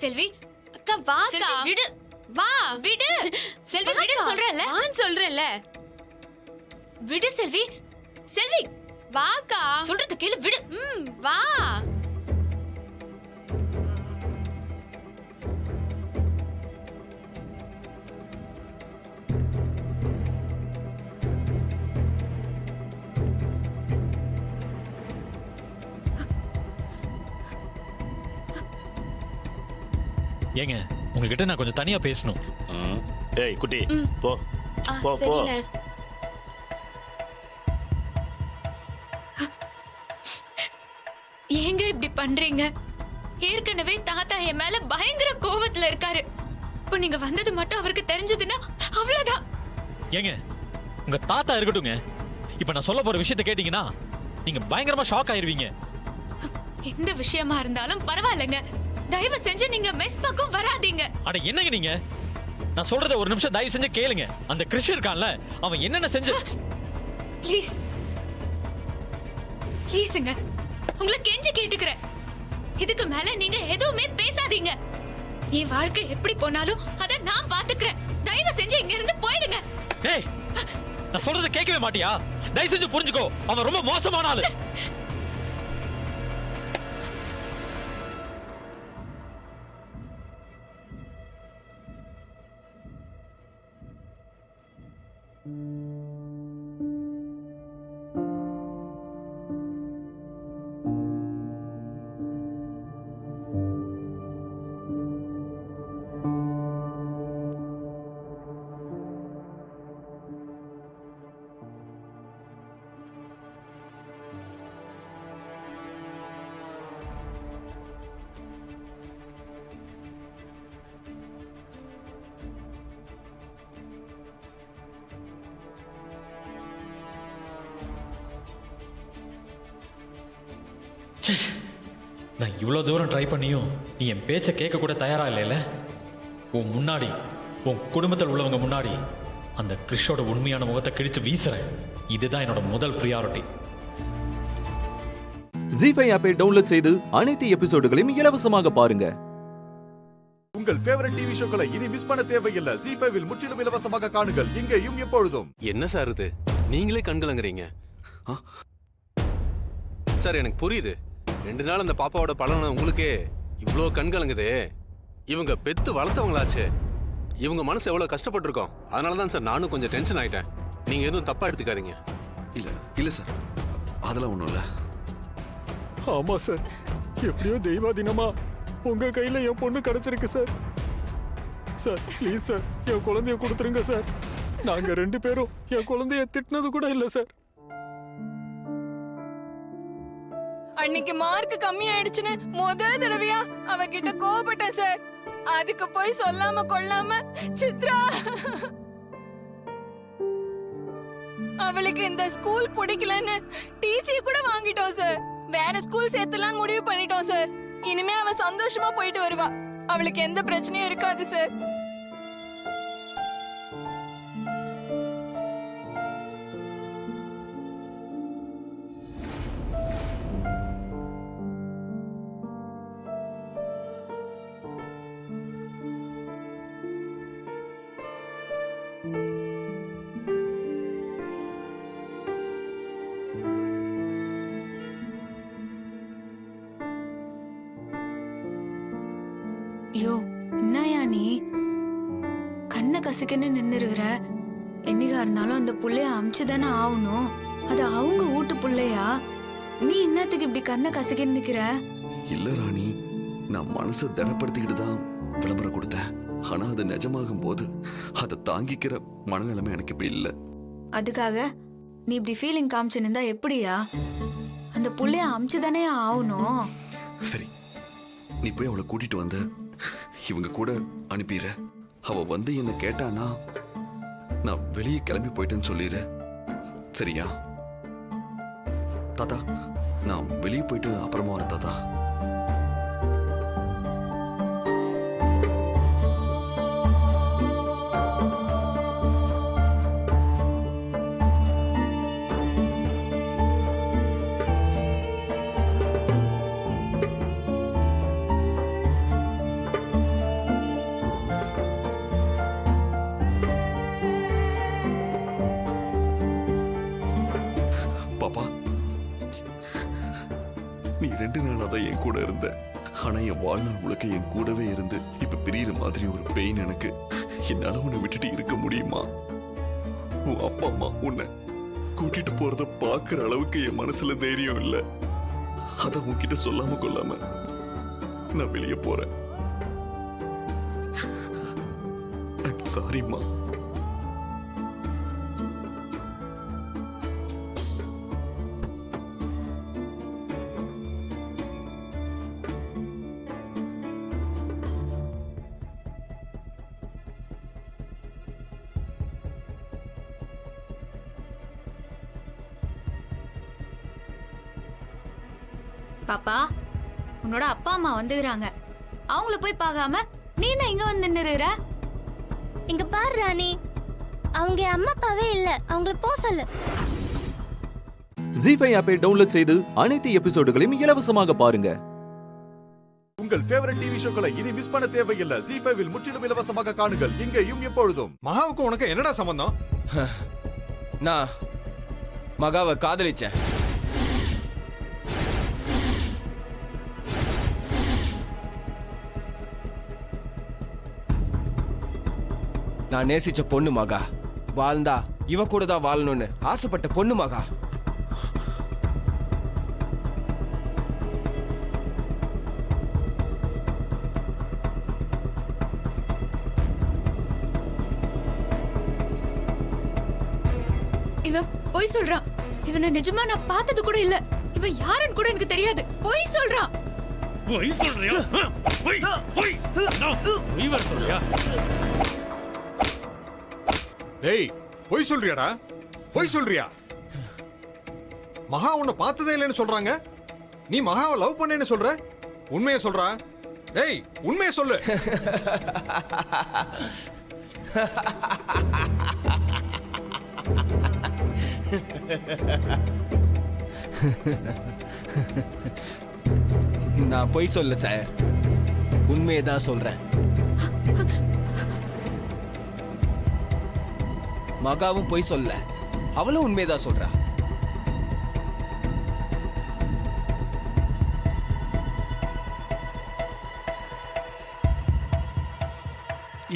செல்வி அக்கா வாக்கா, விடு, வா விடு செல்வி, விடு சொல்றேன்ல. நான் சொல்றேன்ல, விடு செல்வி. செல்வி வாக்கா, சொல்றது கேளு, விடு. வா. ஏங்க, உங்ககிட்ட நான் கொஞ்சம் தனியா பேசணும். ஏய் குட்டி, போ போ போ. சரிண்ணே. ஏங்க இப்படி பண்றீங்க? ஏற்கனவே தாத்தா என் மேல பயங்கர கோவத்துல இருக்காரு. இப்போ நீங்க வந்தது மட்டும் அவருக்கு தெரிஞ்சதுன்னா அவ்வளவுதான். ஏங்க, உங்க தாத்தா இருக்கட்டுங்க, இப்ப நான் சொல்ல போற விஷயத்தை கேட்டீங்கன்னா நீங்க பயங்கரமா ஷாக் ஆயிருவீங்க. எந்த விஷயமா இருந்தாலும் பரவாயில்லைங்க, தயவு செஞ்சு நீங்க மெஸ் பக்கம் வராதீங்க. அட என்னங்க நீங்க, நான் சொல்றத ஒரு நிமிஷம் தயவு செஞ்சு கேளுங்க. அந்த கிறிஷ் இருக்கான்ல, அவன் என்னென்ன செஞ்சு. ப்ளீஸ் ப்ளீஸ்ங்க, உங்களை கெஞ்சி கேட்டுக்கிறேன். இதுக்கு மேல நீங்க எதுவுமே பேசாதீங்க. என் வாழ்க்கை எப்படி போனாலும் அத நான் பாத்துக்கிறேன். தயவு செஞ்சு இங்க இருந்து போயிடுங்க. ஏய், நான் சொல்றத கேட்கவே மாட்டியா? தயவு செஞ்சு புரிஞ்சுக்கோ, அவன் ரொம்ப மோசமான ஆளு. நான் இவ்வளவு தூரம் ட்ரை பண்ணியும் நீ என் பேச்சை கேட்க கூட தயாரா இல்லைல்ல? உன் முன்னாடி, உன் குடும்பத்தில் உள்ளவங்க முன்னாடி அந்த கிறிஷோட உண்மையான முகத்தை கிழிச்சு வீசுறேன். இதுதான் என்னோட முதல் பிரியாரிட்டி. ஜீஃபை ஆப்பை டவுன்லோட் செய்து அனைத்து எபிசோடுகளையும் இலவசமாக பாருங்க. உங்கள் ஃபேவரட் டிவி ஷோக்களை இனி மிஸ் பண்ண தேவையில்லை. ஜீஃபைவில் முற்றிலும் இலவசமாக காணுங்கள் இங்கேயும் எப்பொழுதும். என்ன சார் இது, நீங்களே கண்கலங்குறீங்க சார்? எனக்கு புரியுது, 2 நாள் அந்த பாப்பாவோட பலனை உங்களுக்கே இவ்வளோ கண்கலங்குது. இவங்க பெத்து வளர்த்தவங்களாச்சு, இவங்க மனசு எவ்வளவு கஷ்டப்பட்டிருக்கோம். அதனால தான் சார் நானும் கொஞ்சம் டென்ஷன் ஆயிட்டேன். நீங்க எதுவும் தப்பா எடுத்துக்காதீங்க. இல்ல சார், அதெல்லாம் ஒண்ணும் இல்ல. ஆமா சார், எப்படியோ தெய்வாதீனமா உங்க கையில என் பொண்ணு கிடைச்சிருக்கு சார். சார் ப்ளீஸ் சார், என் குழந்தைய கொடுத்துருங்க சார். நாங்க 2 பேரும் என் குழந்தைய திட்டினது கூட இல்ல சார். அன்னைக்கு மார்க் கம்மி ஆயிடுச்சுன்னு முதல் தடவையா அவகிட்ட கோபப்பட்டேன் சார். அதுக்கு போய் சொல்லாம கொள்ளாம சித்ரா அவளுக்கு இந்த ஸ்கூல் பிடிக்கலன்னு டிசி கூட வாங்கிட்டோம் சார். வேற ஸ்கூல் சேர்த்துலாம் முடிவு பண்ணிட்டோம் சார். இனிமே அவ சந்தோஷமா போயிட்டு வருவா. அவளுக்கு எந்த பிரச்சனையும் இருக்காது சார். ஐயோ என்னையா நீ கண்ணை கசக்குன்னு நின்னுருகிற? என்னைக்கா இருந்தாலும் அந்த புள்ளைய அமிச்சுதானே ஆகணும். அது அவங்க வீட்டு புள்ளையா? நீ என்னத்துக்கு இப்படி கண்ணை கசக்குன்னு நிக்கிற? இல்ல ராணி, நான் மனசை திடப்படுத்திக்கிட்டு தான் விளம்பரம் கொடுத்தேன். ஆனா அது நிஜமாகும் போது அதை தாங்கிக்கிற மனநிலைமை எனக்கு இப்ப இல்ல. அதுக்காக நீ இப்படி ஃபீலிங் காமிச்சு நின்றா எப்படியா? அந்த புள்ளைய அமிச்சுதானே ஆகணும். சரி, நீ போய் அவளை கூட்டிட்டு வந்து இவங்க கூட அனுப்பிடுற. அவ வந்து என்ன கேட்டானா நான் வெளியே கிளம்பி போயிட்டேன்னு சொல்லிடு. சரியா? தாத்தா, நான் வெளியே போயிட்டு அப்புறமா வரேன் தாத்தா. பாப்பா, நீ 2 நாளா தான் என் கூட இருந்த. ஆனா என் வாழ்நாள் முழுக்க என் கூடவே இருந்து இப்ப பிரியிற மாதிரி ஒரு பெயின் எனக்கு. என்னால உன்னை விட்டுட்டு இருக்க முடியுமா? உன் அப்பா அம்மா உன்னை கூட்டிட்டு போறத பாக்குற அளவுக்கு என் மனசுல தைரியம் இல்ல. அத உன்கிட்ட சொல்லாம கொள்ளாம நான் வெளியே போறேன். சாரிம்மா. பாப்பா, உன்னோட அப்பா அம்மா வந்துகிறாங்க. அவங்கள போய் பார்க்காம நீ என்ன இங்க வந்து நின்னுற? இங்க பாரு ராணி, அவங்க அம்மா அப்பாவே இல்ல, அவங்கள போ சொல்லு. ஜீ ஃபைவ் ஆப்பை டவுன்லோட் செய்து அனைத்து எபிசோடுகளையும் இலவசமாக பாருங்க. உங்கள் ஃபேவரட் டிவி ஷோக்களை இனி மிஸ் பண்ண தேவையில்லை. ஜீ ஃபைவில் முற்றிலும் இலவசமாக காணுங்கள், இங்கேயும் எப்பொழுதும். மகாவுக்கு உனக்கு என்னடா சம்பந்தம்? நான் மகாவை காதலிச்சேன். நான் நேசிச்ச பொண்ணு மகா. வாழ்ந்தா இவ கூட தான் வாழணும்னு ஆசைப்பட்ட பொண்ணு மகா. இவன் பொய் சொல்றான். இவனை நிஜமா நான் பார்த்தது கூட இல்ல. இவன் யாருன்னு கூட எனக்கு தெரியாது. பொய் சொல்றான். பொய் சொல்றியா? பொய் பொய் பொய் வர சொல்றியா? டேய், பொய் சொல்றியாடா? பொய் சொல்றியா? மகா உன்னை பார்த்ததே இல்லைன்னு சொல்றாங்க. நீ மகாவை லவ் பண்ணேன்னு சொல்ற. உண்மையை சொல்றா? டேய், உண்மையை சொல்லு. நான் பொய் சொல்ல சார், உண்மையை தான் சொல்றேன். மகாவும் பொய் சொல்ல, அவளும் உண்மையதான் சொல்றா.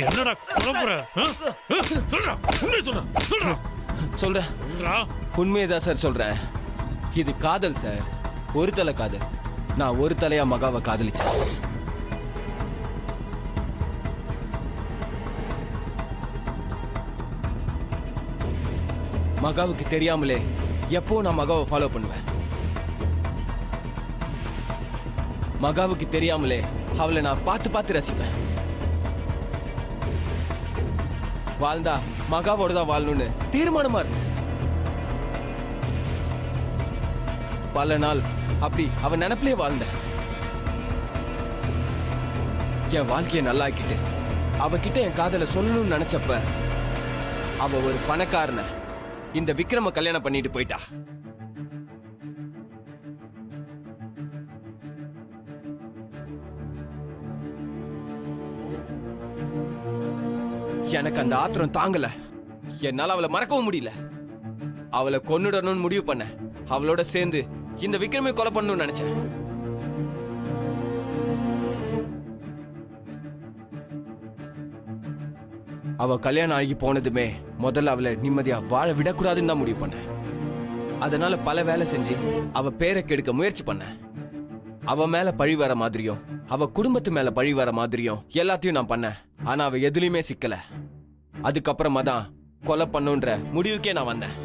என்னடா குழம்புற? சொல்றா, உண்மையை சொல்றா. சொல்றா சொல்றேன், உண்மையதான் சார் சொல்றேன். இது காதல் சார், ஒரு தலை காதல். நான் ஒரு தலையா மகாவை காதலிச்சேன். மகாவுக்கு தெரியாமலே எப்போ நான் மகாவை ஃபாலோ பண்ணுவேன். மகாவுக்கு தெரியாமலே அவளை நான் பார்த்து பார்த்து ரசிப்பேன். வாழ்ந்தா மகாவோட தான் வாழணும்னு தீர்மானமா இருக்கு. பல நாள் அப்படி அவன் நினைப்பிலே வாழ்ந்த. என் வாழ்க்கையை நல்லாக்கிட்டு அவகிட்ட என் காதலை சொல்லணும்னு நினைச்சப்ப அவ ஒரு பணக்காரனை இந்த விக்ரம கல்யாணம் பண்ணிட்டு போயிட்டா. எனக்கு அந்த ஆத்திரம் தாங்கல. என்னால அவளை மறக்கவும் முடியல. அவளை கொன்னுடணும்னு முடிவு பண்ண. அவளோட சேர்ந்து இந்த விக்ரமை கொலை பண்ணணும்னு நினைச்சேன். அவ கல்யாணம் ஆகி போனதுமே முதல்ல அவளை நிம்மதியா வாழ விடக்கூடாதுன்னு தான் முடிவு பண்ணேன். அதனால பல வேலை செஞ்சு அவ பேரை கெடுக்க முயற்சி பண்ணேன். அவ மேல பழி வர மாதிரியும் அவ குடும்பத்து மேல பழி வர மாதிரியும் எல்லாத்தையும் நான் பண்ணேன். ஆனா அவ எதுலயுமே சிக்கல. அதுக்கப்புறமா தான் கொலை பண்ணுன்ற முடிவுக்கே நான் வந்தேன்.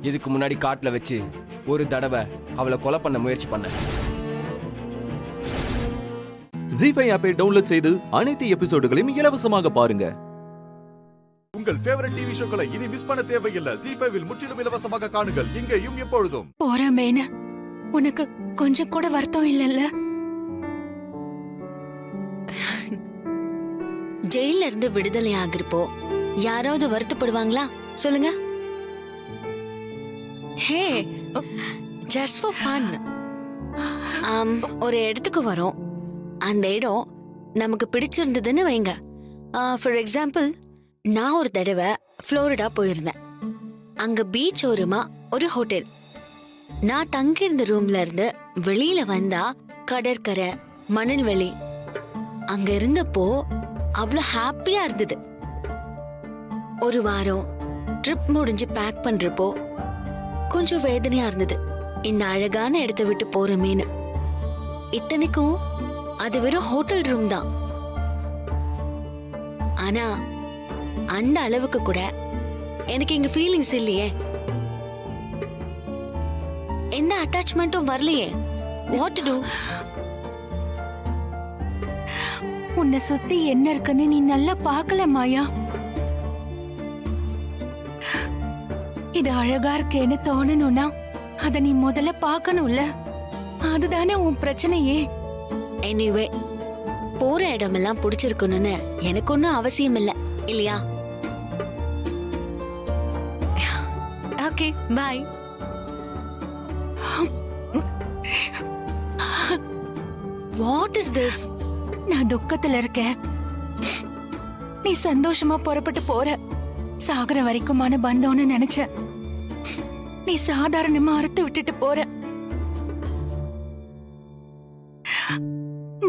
இதுக்கு முன்னாடி காட்டுல வச்சு ஒரு தடவை அவளை கொலை பண்ண முயற்சி பண்ணேன். ஜீ5 ஆப்பை டவுன்லோட் செய்து அனைத்து எபிசோடுகளையும் இலவசமாக பாருங்க. உங்கள் ஃபேவரட் டிவி ஷோக்களை இனி மிஸ் பண்ண தேவையில்லை. ஜீ5 முற்றிலும் இலவசமாக காணுங்கள் இங்கேயும் எப்பொழுதும். போறமேனு உனக்கு கொஞ்சம் கூட வருத்தம் இல்லைல்ல? ஜெயில இருந்து விடுதலை ஆகிருப்போ யாராவது வருத்தப்படுவாங்களா சொல்லுங்க? ஹே, ஜஸ்ட் ஃபார் ஃபன். ஒரு இடத்துக்கு வரோம். அந்த இடம் நமக்கு பிடிச்சிருந்ததுன்னு வைங்க. ஃபார் எக்ஸாம்பிள், நான் ஒரு தடவை புளோரிடா போயிருந்தேன். அங்க பீச் ஓரமா ஒரு ஹோட்டல். நான் தங்கியிருந்த ரூம்ல இருந்து வெளியில வந்தா கடற்கரை, மணல்வெளி. அங்க இருந்தப்போ அவ்வளவு ஹாப்பியா இருந்தது. ஒரு வாரம் ட்ரிப் முடிஞ்சு பேக் பண்றப்போ கொஞ்சம் வேதனையா இருந்தது. இந்த அழகான இடத்தை விட்டு போறமேனு. இத்தனைக்கும் அது வெறும் ஹோட்டல் ரூம் தான். ஆனா அந்த அளவுக்கு கூட எனக்கு இங்க ஃபீலிங்ஸ் இல்லையே, எந்த அட்டாச்மெண்ட்டும் வரலையே. What to to? உன்னை சுத்தி என்ன இருக்குன்னு நீ நல்லா பார்க்கல மாயா. இது அழகா இருக்கேன்னு தோணணும்னா அத நீ முதல்ல பார்க்கணும்ல. அதுதானே உன் பிரச்சனையே. எனிவே, போற இடமெல்லாம் பிடிச்சிருக்கணும்னு எனக்கு ஒன்னும் அவசியம் இல்ல, இல்லையா? Okay, bye. What is this? நான் துக்கத்துல இருக்கேன். நீ சந்தோஷமா புறப்பட்டு போற. சாகர வரைக்குமான பந்தம்னு நினைச்ச. நீ சாதாரணமா அறுத்து விட்டுட்டு போற.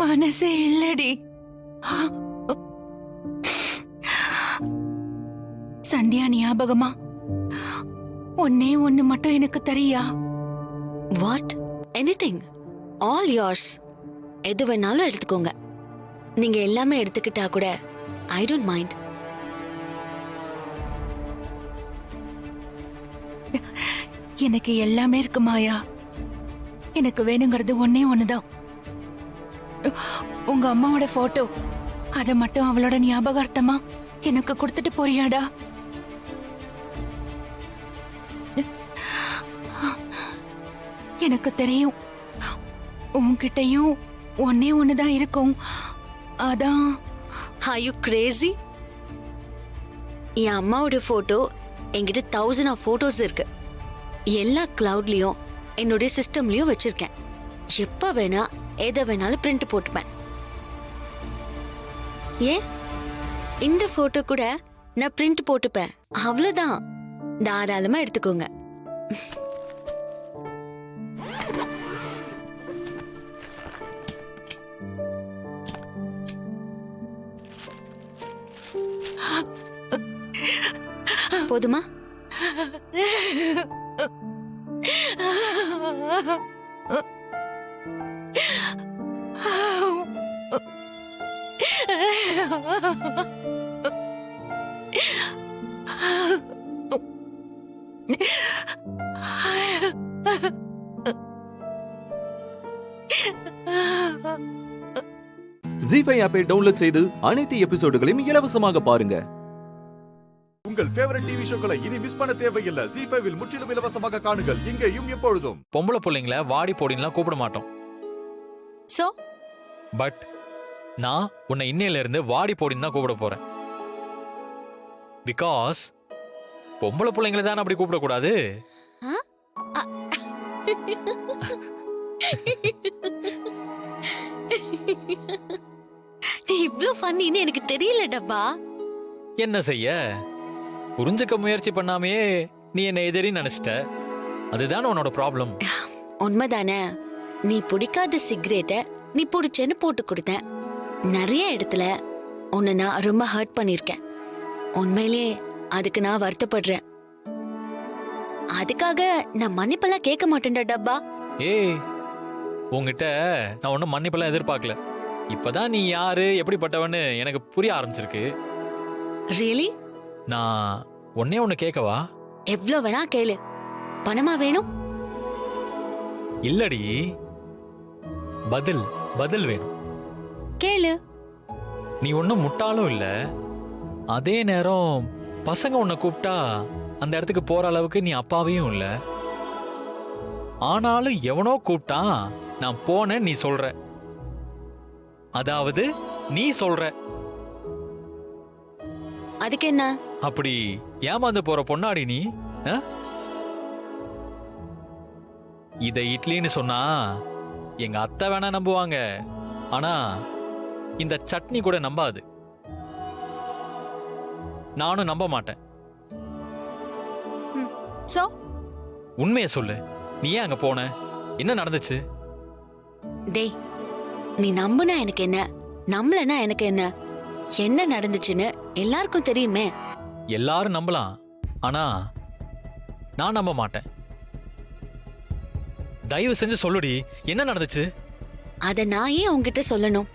மனசே இல்லடி. சந்தியா ஞாபகமா ஒன்னே ஒன்னு மட்டும் எனக்கு தெரியா? வாட்? Anything, all yours. எது வேணாலும் எடுத்துக்கோங்க. நீங்க எல்லாமே எடுத்துக்கிட்டா கூட ஐ டோன்ட் மைண்ட். எனக்கு எல்லாமே இருக்கு மாயா. எனக்கு வேணுங்கிறது ஒன்னே ஒண்ணுதான். உங்க அம்மாவோட போட்டோ. அத மட்டும் அவளோட ஞாபகார்த்தமா எனக்கு கொடுத்துட்டு போறியாடா? எனக்கு தெரியும் உன்கிட்டயும் ஒன்னே ஒண்ணுதான் இருக்கும். அதான். Are you crazy? என் அம்மாவோட போட்டோ என்கிட்ட 1000 of photos இருக்கு. எல்லா கிளவுட்லயும் என்னுடைய சிஸ்டம்லயும் வச்சிருக்கேன். எப்ப வேணா எதை வேணாலும் பிரிண்ட் போட்டுப்பேன். ஏன் இந்த போட்டோ கூட நான் பிரிண்ட் போட்டுப்பேன். அவ்வளவுதான். தாராளமா எடுத்துக்கோங்க. போதுமா? ஜீ5 ஆப்பை டவுன்லோட் செய்து அனைத்து எபிசோடுகளையும் இலவசமாக பாருங்க. உங்கள் ஃபேவரட் டிவி ஷோக்களை இனி மிஸ் பண்ண தேவையில்லை. ஜீ5 முற்றிலும் இலவசமாக காணுங்கள் இங்கேயும் எப்பொழுதும். பொம்பளை பிள்ளைங்கள வாடி போடின்லாம் கூப்பிட மாட்டோம். சோ பட் நான் உன்னை இன்னையில இருந்து வாடி போடின்னு தான் கூப்பிட போறேன். பிகாஸ் பொம்பளை பிள்ளைங்களை தான் அப்படி கூப்பிடக்கூடாது. இவ்ளோ ஃபன்னின்னு எனக்கு தெரியல டப்பா. என்ன செய்ய, புரிஞ்சுக்க முயற்சி பண்ணாமையே நீ என்ன எதிரி நினைச்சிட்ட. அதுதான் உன்னோட ப்ராப்ளம். உண்மைதானே? நீ பிடிக்காத சிகரெட்டை நீ பிடிச்சேன்னு போட்டு கொடுத்தேன். நிறைய இடத்துல உன்னை நான் ரொம்ப ஹர்ட் பண்ணிருக்கேன். உண்மையிலே அதுக்கு நான் வருத்தப்படுறேன். அதுக்காக நான் மன்னிப்பெல்லாம் கேட்க மாட்டேன்டா டப்பா. ஏய், உங்ககிட்ட நான் ஒன்றும் மன்னிப்பெல்லாம் எதிர்பார்க்கல. இப்பதான் நீ யாரு எப்படிப்பட்டவன்னு எனக்கு புரிய ஆரம்பிச்சிருக்கு. ரியலி? நான் ஒண்ணு கேட்கவா? எவ்ளோ வேணா கேளு. பணமா வேணும்? இல்லடி, பதில் வேணும். கேளு. நீ ஒன்னும் முட்டாளும் இல்ல, அதே நேரம் பசங்க உன்னை கூப்பிட்டா அந்த இடத்துக்கு போற அளவுக்கு நீ அப்பாவையும் இல்ல. ஆனாலும் எவனோ கூப்பிட்டான், நான் போனேன் நீ சொல்ற. அதாவது நீ சொல்ற. அதுக்கு என்ன? அப்படி ஏமாந்து போற பொண்ணாடி நீ? இத இட்லின்னு சொன்னா எங்க அத்தை வேணா நம்புவாங்க, ஆனா இந்த சட்னி கூட நம்பாது. நானும் நம்ப மாட்டேன். சோ உண்மையை சொல்லு, நீ ஏன் அங்க போன? என்ன நடந்துச்சு? டேய், நீ நம்புனா எனக்கு என்ன, நம்பலனா எனக்கு என்ன? என்ன நடந்துச்சுன்னு எல்லாருக்கும் தெரியுமே. எல்லாரும் நம்பலாம், ஆனா நான் நம்ப மாட்டேன். தயவு செஞ்சு சொல்லுடி, என்ன நடந்துச்சு? அத நான் ஏன் உன்கிட்ட சொல்லணும்?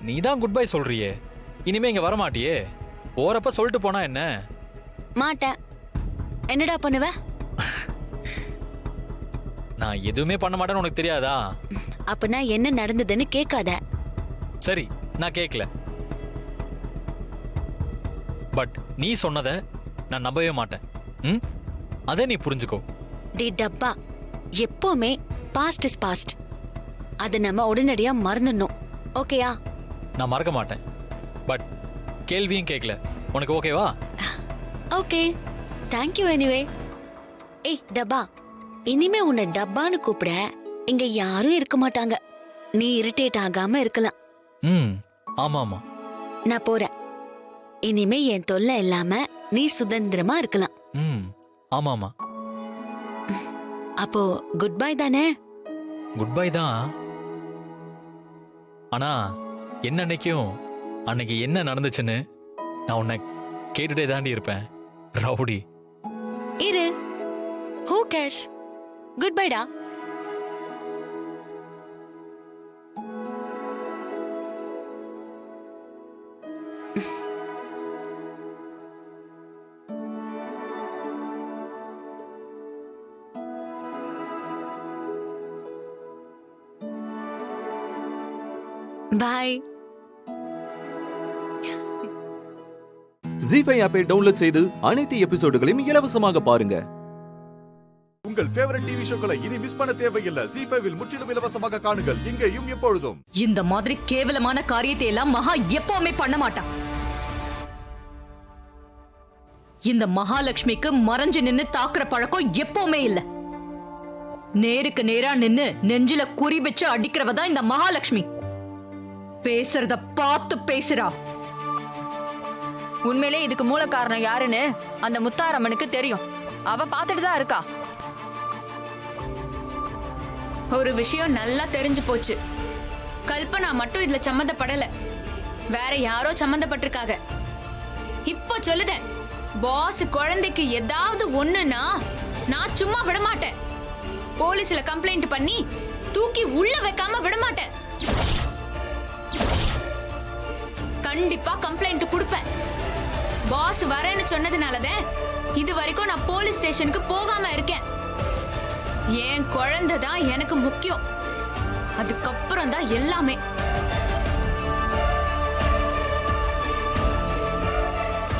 நீ தான் குட் பை சொல்றியே, இனிமே இங்க வர மாட்டியே. போறப்ப சொல்லிட்டு போனா என்ன? மாட்டேன். என்னடா பண்ணுவ? நான் எதுவுமே பண்ண மாட்டேன்னு உனக்கு தெரியாதா? அப்பனா என்ன நடந்ததுன்னு கேட்காத. சரி, நான் கேட்கல. பட் நீ சொன்னத நான் நம்பவே மாட்டேன். அதை நீ புரிஞ்சுக்கோ. டி டப்பா, எப்பவுமே பாஸ்ட் இஸ் பாஸ்ட். அதை நம்ம உடனடியா மறந்துடணும். ஓகேயா? நான் மறக்க மாட்டேன். பட் கேள்வியும் கேட்கல. உனக்கு ஓகேவா? Okay, thank you anyway. ஏய் டப்பா, இனிமே உன்னை டப்பான்னு கூப்பிட இங்க யாரும் இருக்க மாட்டாங்க. நீ இரிட்டேட் ஆகாம இருக்கலாம். ஆமா ஆமா, நான் போறேன். இனிமே என் தொல்லை இல்லாம நீ சுதந்திரமா இருக்கலாம். ஆமா ஆமா. அப்போ குட் பை தானே? குட் பை தான். ஆனா என்னன்னைக்கும் அன்னைக்கு என்ன நடந்துச்சுன்னு நான் உன்னை கேட்டுட்டே தாண்டி இருப்பேன். ரவுடி இரு. Who cares? குட் பைடா. பாய். ஜீஃபை ஆப்பை டவுன்லோட் செய்து அனைத்து எபிசோடுகளையும் இலவசமாக பாருங்க. உங்கள் ஃபேவரட் டிவி ஷோக்களை இனி மிஸ் பண்ண தேவையில்லை. ஜீஃபைவில் முற்றிலும் இலவசமாக காணுங்கள், இங்கேயும் எப்பொழுதும். இந்த மாதிரி கேவலமான காரியத்தை எல்லாம் மகா எப்பவுமே பண்ண மாட்டான். இந்த மகாலட்சுமிக்கு மறைஞ்சு நின்னு தாக்குற பழக்கம் எப்பவுமே இல்ல. நேருக்கு நேரா நின்னு நெஞ்சில குறி வச்சு அடிக்கிறவதான் இந்த மகாலட்சுமி. பேசுறத பார்த்து பேசுறா. உண்மையிலே இதுக்கு மூல காரணம் யாருன்னு அந்த முத்தாரம்மனுக்கு தெரியும். அவ பார்த்துட்டு தான் இருக்கா. ஒரு விஷயம் நல்லா தெரிஞ்சு போச்சு. கல்பனா மட்டும் இதுல சம்மந்தப்படல, வேற யாரோ சம்மந்தப்பட்டிருக்காங்க. இப்போ சொல்லுதேன், பாஸ் குழந்தைக்கு ஏதாவது ஒண்ணுன்னா நான் சும்மா விட மாட்டேன். போலீஸ்ல கம்ப்ளைண்ட் பண்ணி தூக்கி உள்ள வைக்காம விட மாட்டேன். கண்டிப்பா கம்ப்ளைண்ட் கொடுப்பேன். பாஸ் வரேன்னு சொன்னதுனாலதான் இது வரைக்கும் நான் போலீஸ் ஸ்டேஷனுக்கு போகாம இருக்கேன். என் குழந்தை தான் எனக்கு முக்கியம். அதுக்கப்புறம் தான் எல்லாமே.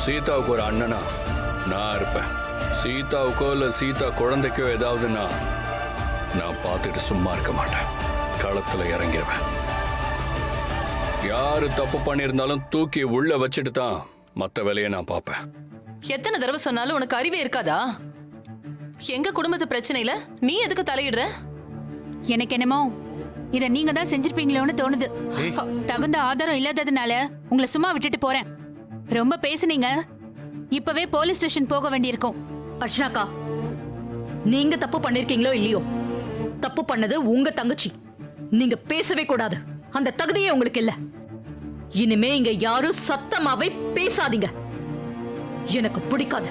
சீதாவுக்கு ஒரு அண்ணனா நான் இருப்பேன். சீதாவுக்கோ இல்ல சீதா குழந்தைக்கோ ஏதாவதுன்னா நான் பார்த்துட்டு சும்மா இருக்க மாட்டேன். களத்துல இறங்கிடுவேன். யாரு தப்பு பண்ணியிருந்தாலும் தூக்கி உள்ள வச்சுட்டு தான் மத்த வேலையை நான் பார்ப்பேன். எத்தனை தடவை சொன்னாலும் உனக்கு அறிவே இருக்காதா? எங்க குடும்பத்து பிரச்சனையில நீ எதுக்கு தலையிடுற? எனக்கு என்னமோ இத நீங்க தான் செஞ்சிருப்பீங்களோன்னு தோணுது. தகுந்த ஆதாரம் இல்லாததுனால உங்களை சும்மா விட்டுட்டு போறேன். ரொம்ப பேசுனீங்க, இப்பவே போலீஸ் ஸ்டேஷன் போக வேண்டியிருக்கும். அர்ச்சனாக்கா, நீங்க தப்பு பண்ணிருக்கீங்களோ இல்லையோ, தப்பு பண்ணது உங்க தங்கச்சி. நீங்க பேசவே கூடாது. அந்த தகுதியே உங்களுக்கு இல்ல. இனிமே இங்க யாரும் சத்தமாவே பேசாதீங்க. எனக்கு பிடிக்காது.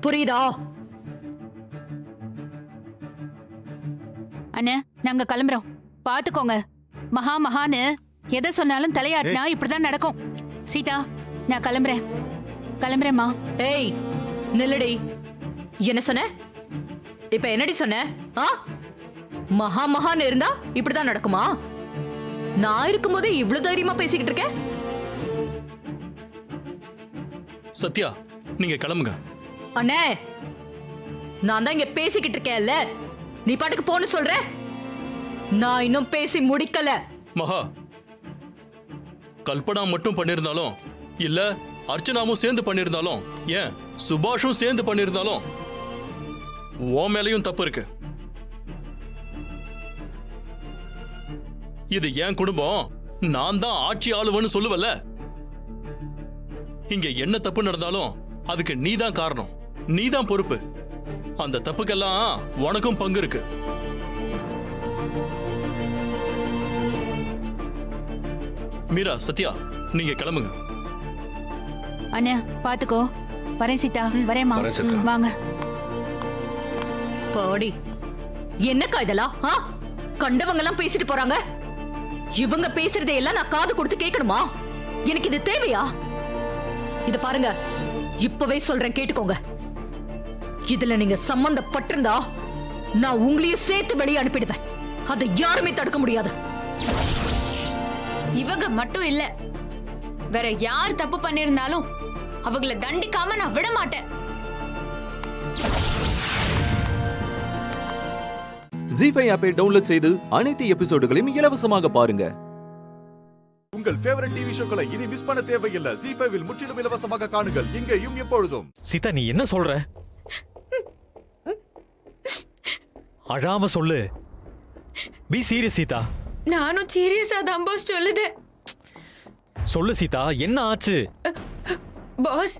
புரியுதா? அண்ணே, நாங்க கிளம்புறோம். பாத்துக்கோங்க. மகான்னு எதை சொன்னாலும் தலையாட்டினா இப்படிதான் நடக்கும். சீதா, நான் கிளம்புறேம்மா. ஏய், நில்லடி. என்ன சொன்ன? இப்ப என்னடி சொன்ன? மகான்னு இருந்தா இப்படிதான் நடக்குமா? நான் இருக்கும்போது இவ்வளவு தைரியமா பேசிக்கிட்டு இருக்கேன். சத்யா, நீங்க கிளம்புங்க. அண்ணே, நான் தான் இங்க பேசிக்கிட்டு இருக்கேன்ல, நீ பாட்டுக்கு போன்னு சொல்ற. நான் இன்னும் பேசி முடிக்கல. மகா, கல்பனா மட்டும் பண்ணிருந்தாலும், இல்ல அர்ச்சனாவும் சேர்ந்து பண்ணிருந்தாலும், ஏன் சுபாஷும் சேர்ந்து பண்ணிருந்தாலும் உன் மேலையும் தப்பு இருக்கு. இது என் குடும்பம், நான் தான் ஆட்சி ஆளுவன்னு சொல்லுவல்ல. இங்க என்ன தப்பு நடந்தாலும் அதுக்கு நீதான் காரணம், நீதான் பொறுப்பு. அந்த தப்புக்கெல்லாம் உனக்கும் பங்கு இருக்கு. மீரா, சத்யா, நீங்க கிளம்புங்க. அண்ணா, பாத்துக்கோ. வரேன் சீதா. வரேம்மா. வாங்க. போடி. என்னக்கா இதெல்லாம்? கண்டவங்க எல்லாம் பேசிட்டு போறாங்க. இவங்க பேசுறதையெல்லாம் நான் காது கொடுத்து கேட்கணுமா? எனக்கு இது தேவையா? இத பாருங்க, இப்பவே சொல்றேன், கேட்டுக்கோங்க. இதுல நீங்க சம்பந்தப்பட்டிருந்தா நான் உங்களையும் சேர்த்து வெளியே அனுப்பிடுவேன். அதை யாருமே தடுக்க முடியாது. இவங்க மட்டும் இல்ல, வேற யார் தப்பு பண்ணிருந்தாலும் அவங்கள தண்டிக்காம நான் விட மாட்டேன். ஜீ5 ஆப்பை டவுன்லோட் செய்து அனைத்து எபிசோடுகளையும் இலவசமாக பாருங்க. உங்கள் ஃபேவரட் டிவி ஷோக்களை இனி மிஸ் பண்ண தேவையில்லை. ஜீ5 முற்றிலும் இலவசமாக காணுங்கள், இங்கேயும் எப்பொழுதும். சீதா, நீ என்ன சொல்ற? அழாம சொல்லு. Be serious Seetha. நானும் சீரியஸா தான் பாஸ் சொல்லுது. சொல்லு சீதா, என்ன ஆச்சு? பாஸ்,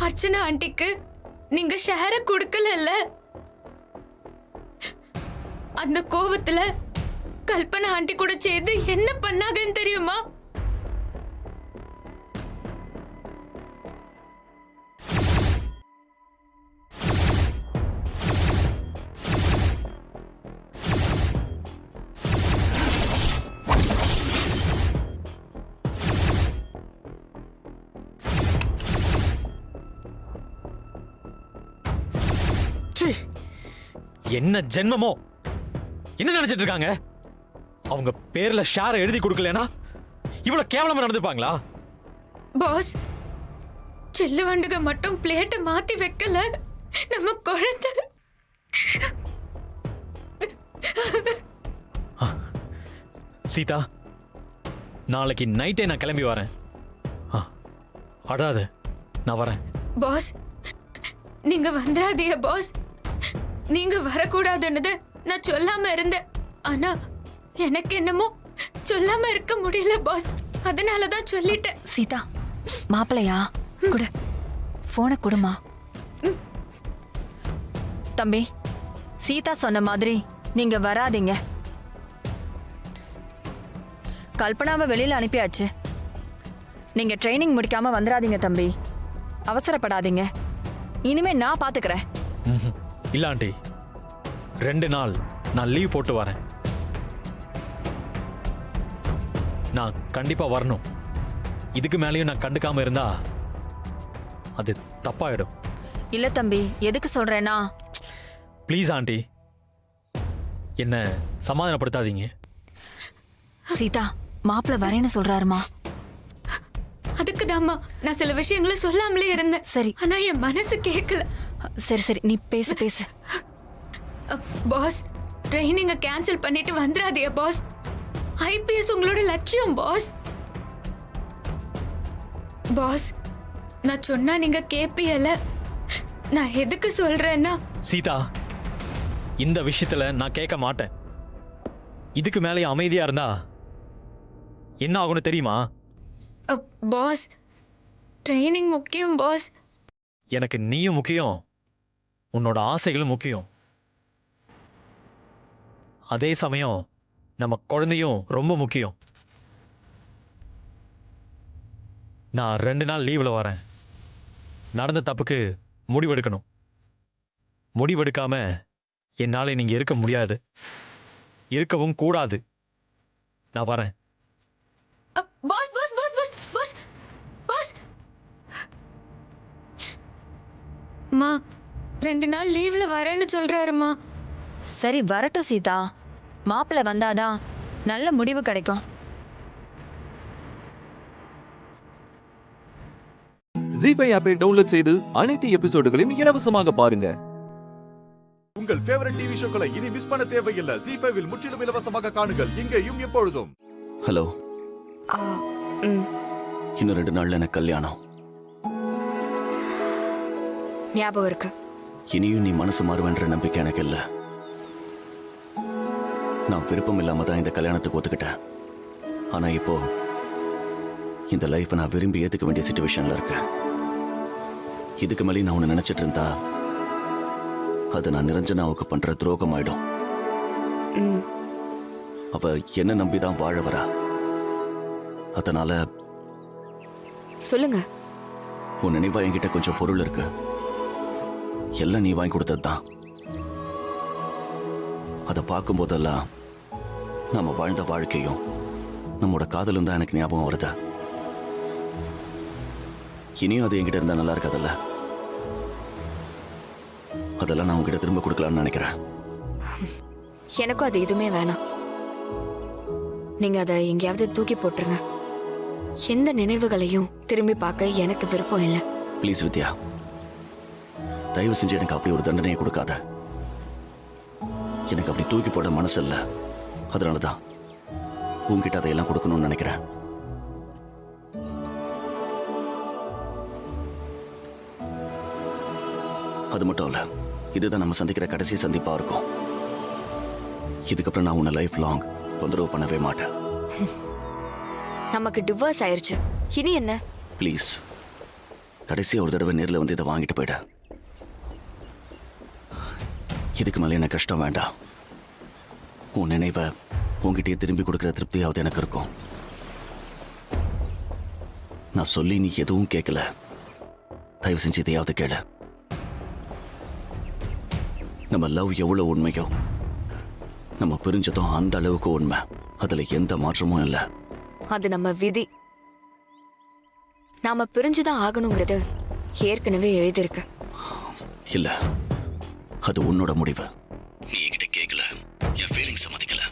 அர்ச்சனா ஆண்டிக்கு நீங்க ஷேர கொடுக்கல. அந்த கோவத்துல கல்பனா ஆண்டி கூட சேர்ந்து என்ன பண்ணாங்கன்னு தெரியுமா? என்ன ஜென்மமோ? என்ன நினைச்சிட்டு இருக்காங்க? அவங்க பேர்ல ஷேர் எழுதி கொடுக்கலனா இவ்வளவு கேவலமா நடந்துப்பாங்களா? பாஸ், செல்லு வண்டுக மட்டும் பிளேட்டை மாத்தி வைக்கல. நம்ம குழந்தை. சீதா, நாளைக்கு நைட்டே நான் கிளம்பி வரேன். அடாத, நான் வரேன். பாஸ், நீங்க வந்துடாதீங்க பாஸ். நீங்க வரக்கூடாதுன்னு நான் சொல்லாம இருந்தேன். ஆனா எனக்கு என்னமோ சொல்லாம இருக்க முடியல பாஸ். அதனாலதான் சொல்லிட்டேன். சீதா, மாப்பிளையா குடு, போனை குடுமா. தம்பி, சீதா சொன்ன மாதிரி நீங்க வராதீங்க. கல்பனாவை வெளியில அனுப்பியாச்சு. நீங்க ட்ரைனிங் முடிக்காம வந்துடாதீங்க தம்பி. அவசரப்படாதீங்க. இனிமே நான் பாத்துக்கிறேன். இல்ல ஆண்டி, 2 நாள் நான் லீவ் போட்டு வரேன். நான் கண்டிப்பா வரணும். இதுக்கு மேலேயும் நான் கண்டுக்காம இருந்தா அது தப்பாயிடும். இல்ல தம்பி, எதுக்கு சொல்றேன்னா, ப்ளீஸ் ஆண்டி, என்ன சமாதானப்படுத்தாதீங்க. சீதா, மாப்பிள்ள வரேன்னு சொல்றாருமா. அதுக்குதாம்மா நான் சில விஷயங்களை சொல்லாமலே இருந்தேன். சரி, ஆனா என் மனசு கேட்கல. சரி சரி, நீ பேசு. பாஸ், ட்ரைனிங்க கேன்சல் பண்ணிட்டு வந்துடாதீங்க பாஸ். ஐபிஎஸ் உங்களோட லட்சியம் பாஸ். பாஸ், நான் சொன்னா நீங்க கேப்பீல. நான் எதுக்கு சொல்றேன்னா, சீதா, இந்த விஷயத்துல நான் கேட்க மாட்டேன். இதுக்கு மேலே அமைதியா இருந்தா என்ன ஆகும்னு தெரியுமா? பாஸ், ட்ரைனிங் முக்கியம் பாஸ். எனக்கு நீயும் முக்கியம், உன்னோட ஆசைகளும் முக்கியம். அதே சமயம் நம்ம குழந்தையும் ரொம்ப முக்கியம். நான் 2 நாள் லீவில் வரேன். நடந்த தப்புக்கு முடிவெடுக்கணும். முடிவெடுக்காம என்னால் நீங்க இருக்க முடியாது, இருக்கவும் கூடாது. நான் வரேன். Boss boss boss boss boss boss அம்மா 2 நாள் லீவ்ல வரேன்னு சொல்றாருமா. சரி வரட்டும் சீதா, மாப்பிள்ளை வந்தாதான் நல்ல முடிவு கிடைக்கும். ஜீ5 ஆப்பை டவுன்லோட் செய்து அனைத்து எபிசோடுகளையும் இலவசமாக பாருங்க. உங்கள் ஃபேவரட் டிவி ஷோக்களை இனி மிஸ் பண்ண தேவையில்லை. ஜீ5 இல் முற்றிலும் இலவசமாக காணுங்கள், இங்கேயும் எப்பொழுதும். ஹலோ. இன்னும் 2 நாள்ல எனக்கு கல்யாணம். ஞாபகம் இருக்கு. இனியும் நீ மனசு மாறுவன்ற நம்பிக்கை எனக்கு இல்லை. நான் விருப்பம் இல்லாம தான் இந்த கல்யாணத்துக்கு ஒத்துக்கிட்டேன். ஆனா இப்போ இந்த லைஃபை நான் விரும்பி ஏத்துக்க வேண்டிய சிச்சுவேஷன்ல இருக்கேன். இதுக்கு மேலே நான் உன்னை நினைச்சிட்டு இருந்தா அது நான் நிரஞ்சனாவுக்கு பண்ற துரோகம் ஆயிடும். அவ என்ன நம்பிதான் வாழ வரா. அதனால சொல்லுங்க. உன் நினைவா என்கிட்ட கொஞ்சம் பொருள் இருக்கு. எல்லாம் நீ வாங்கி கொடுத்தது தான். அதை பார்க்கும் போதெல்லாம் நம்ம வாழ்ந்த வாழ்க்கையும் நம்மோட காதலும் தான் எனக்கு ஞாபகம் வருது. இனியும் அது என்கிட்ட இருந்தா நல்லா இருக்காதல்ல. அதெல்லாம் நான் உங்ககிட்ட திரும்ப கொடுக்கலாம்னு நினைக்கிறேன். எனக்கும் அது எதுவுமே வேணாம். நீங்க அதை எங்கேயாவது தூக்கி போட்டுருங்க. எந்த நினைவுகளையும் திரும்பி பார்க்க எனக்கு விருப்பம் இல்லை. ப்ளீஸ் வித்யா, தயவு செஞ்சு எனக்கு அப்படி ஒரு தண்டனையை கொடுக்காத. எனக்கு அப்படி தூக்கி போட மனசு இல்லை. அதனாலதான் உங்ககிட்ட அதையெல்லாம் கொடுக்கணும்னு நினைக்கிறேன். அது மட்டும் இல்ல, இதுதான் நம்ம சந்திக்கிற கடைசி சந்திப்பா இருக்கும். இதுக்கப்புறம் நான் உன்னை லைஃப் லாங் தொந்தரவு பண்ணவே மாட்டேன். நமக்கு டிவோர்ஸ் ஆயிருச்சு, இனி என்ன? ப்ளீஸ் கடைசியா ஒரு தடவை நேரில் வந்து இதை வாங்கிட்டு போயிட. இதுக்கு மேலே எனக்கு கஷ்டம் வேண்டாம். உன் நினைவை உங்ககிட்டயே திரும்பி கொடுக்குற திருப்தியாவது எனக்கு இருக்கும். நான் சொல்லி நீ எதுவும் கேட்கல. தயவு செஞ்சு இதையாவது கேளு. நம்ம லவ் எவ்வளவு உண்மையோ நம்ம பிரிஞ்சதும் அந்த அளவுக்கு உண்மை. அதுல எந்த மாற்றமும் இல்லை. அது நம்ம விதி. நாம பிரிஞ்சுதான் ஆகணுங்கிறது ஏற்கனவே எழுதியிருக்கு. இல்ல, அது உன்னோட முடிவு. நீ என்கிட்ட கேட்கல, என் ஃபீலிங்ஸ் மதிக்கல.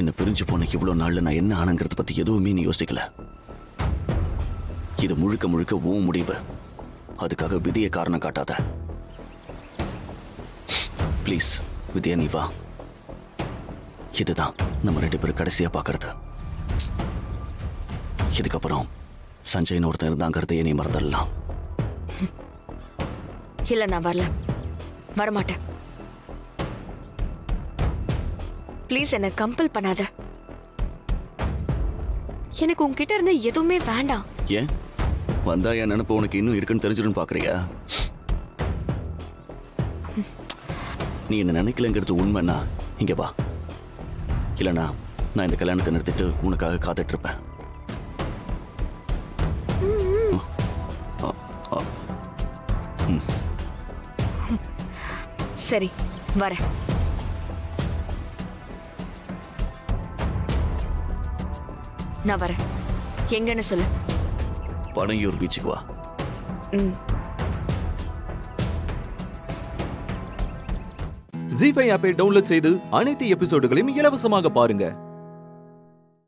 என்ன பிரிஞ்சு போன இவ்வளவு நாள்ல நான் என்ன ஆனங்கிறத பத்தி எதுவுமே நீ யோசிக்கல. இது முழுக்க முழுக்க உன் முடிவு. அதுக்காக விதியை காரணம் காட்டாத. ப்ளீஸ் வித்யா, நீ வா. இதுதான் நம்ம 2 பேரும் கடைசியா பார்க்கறது. இதுக்கப்புறம் சஞ்சய்னு ஒருத்தன் இருந்தாங்கிறதையே நீ மறந்துடலாம். இல்ல, நான் வரல, வரமாட்டேன். ப்ளீஸ் என்ன கம்பல் பண்ணாத. எனக்கு உன்கிட்ட இருந்து எதுவுமே வேண்டாம். ஏன் வந்தா என் நினைப்பு உனக்கு இன்னும் இருக்குன்னு தெரிஞ்சிடும் பாக்குறியா? நீ என்ன நினைக்கலங்கிறது உண்மைன்னா இங்க வா. இல்லைனா நான் இந்த கல்யாணத்தை நிறுத்திட்டு உனக்காக காத்துட்டு இருப்பேன். சரி, வரேன். நான் வரேன். எங்கன்னு சொல்லு. பனையூர் பீச்சுக்கு வா. ஜீ5 ஆப்பை டவுன்லோட் செய்து அனைத்து எபிசோடுகளையும் இலவசமாக பாருங்க.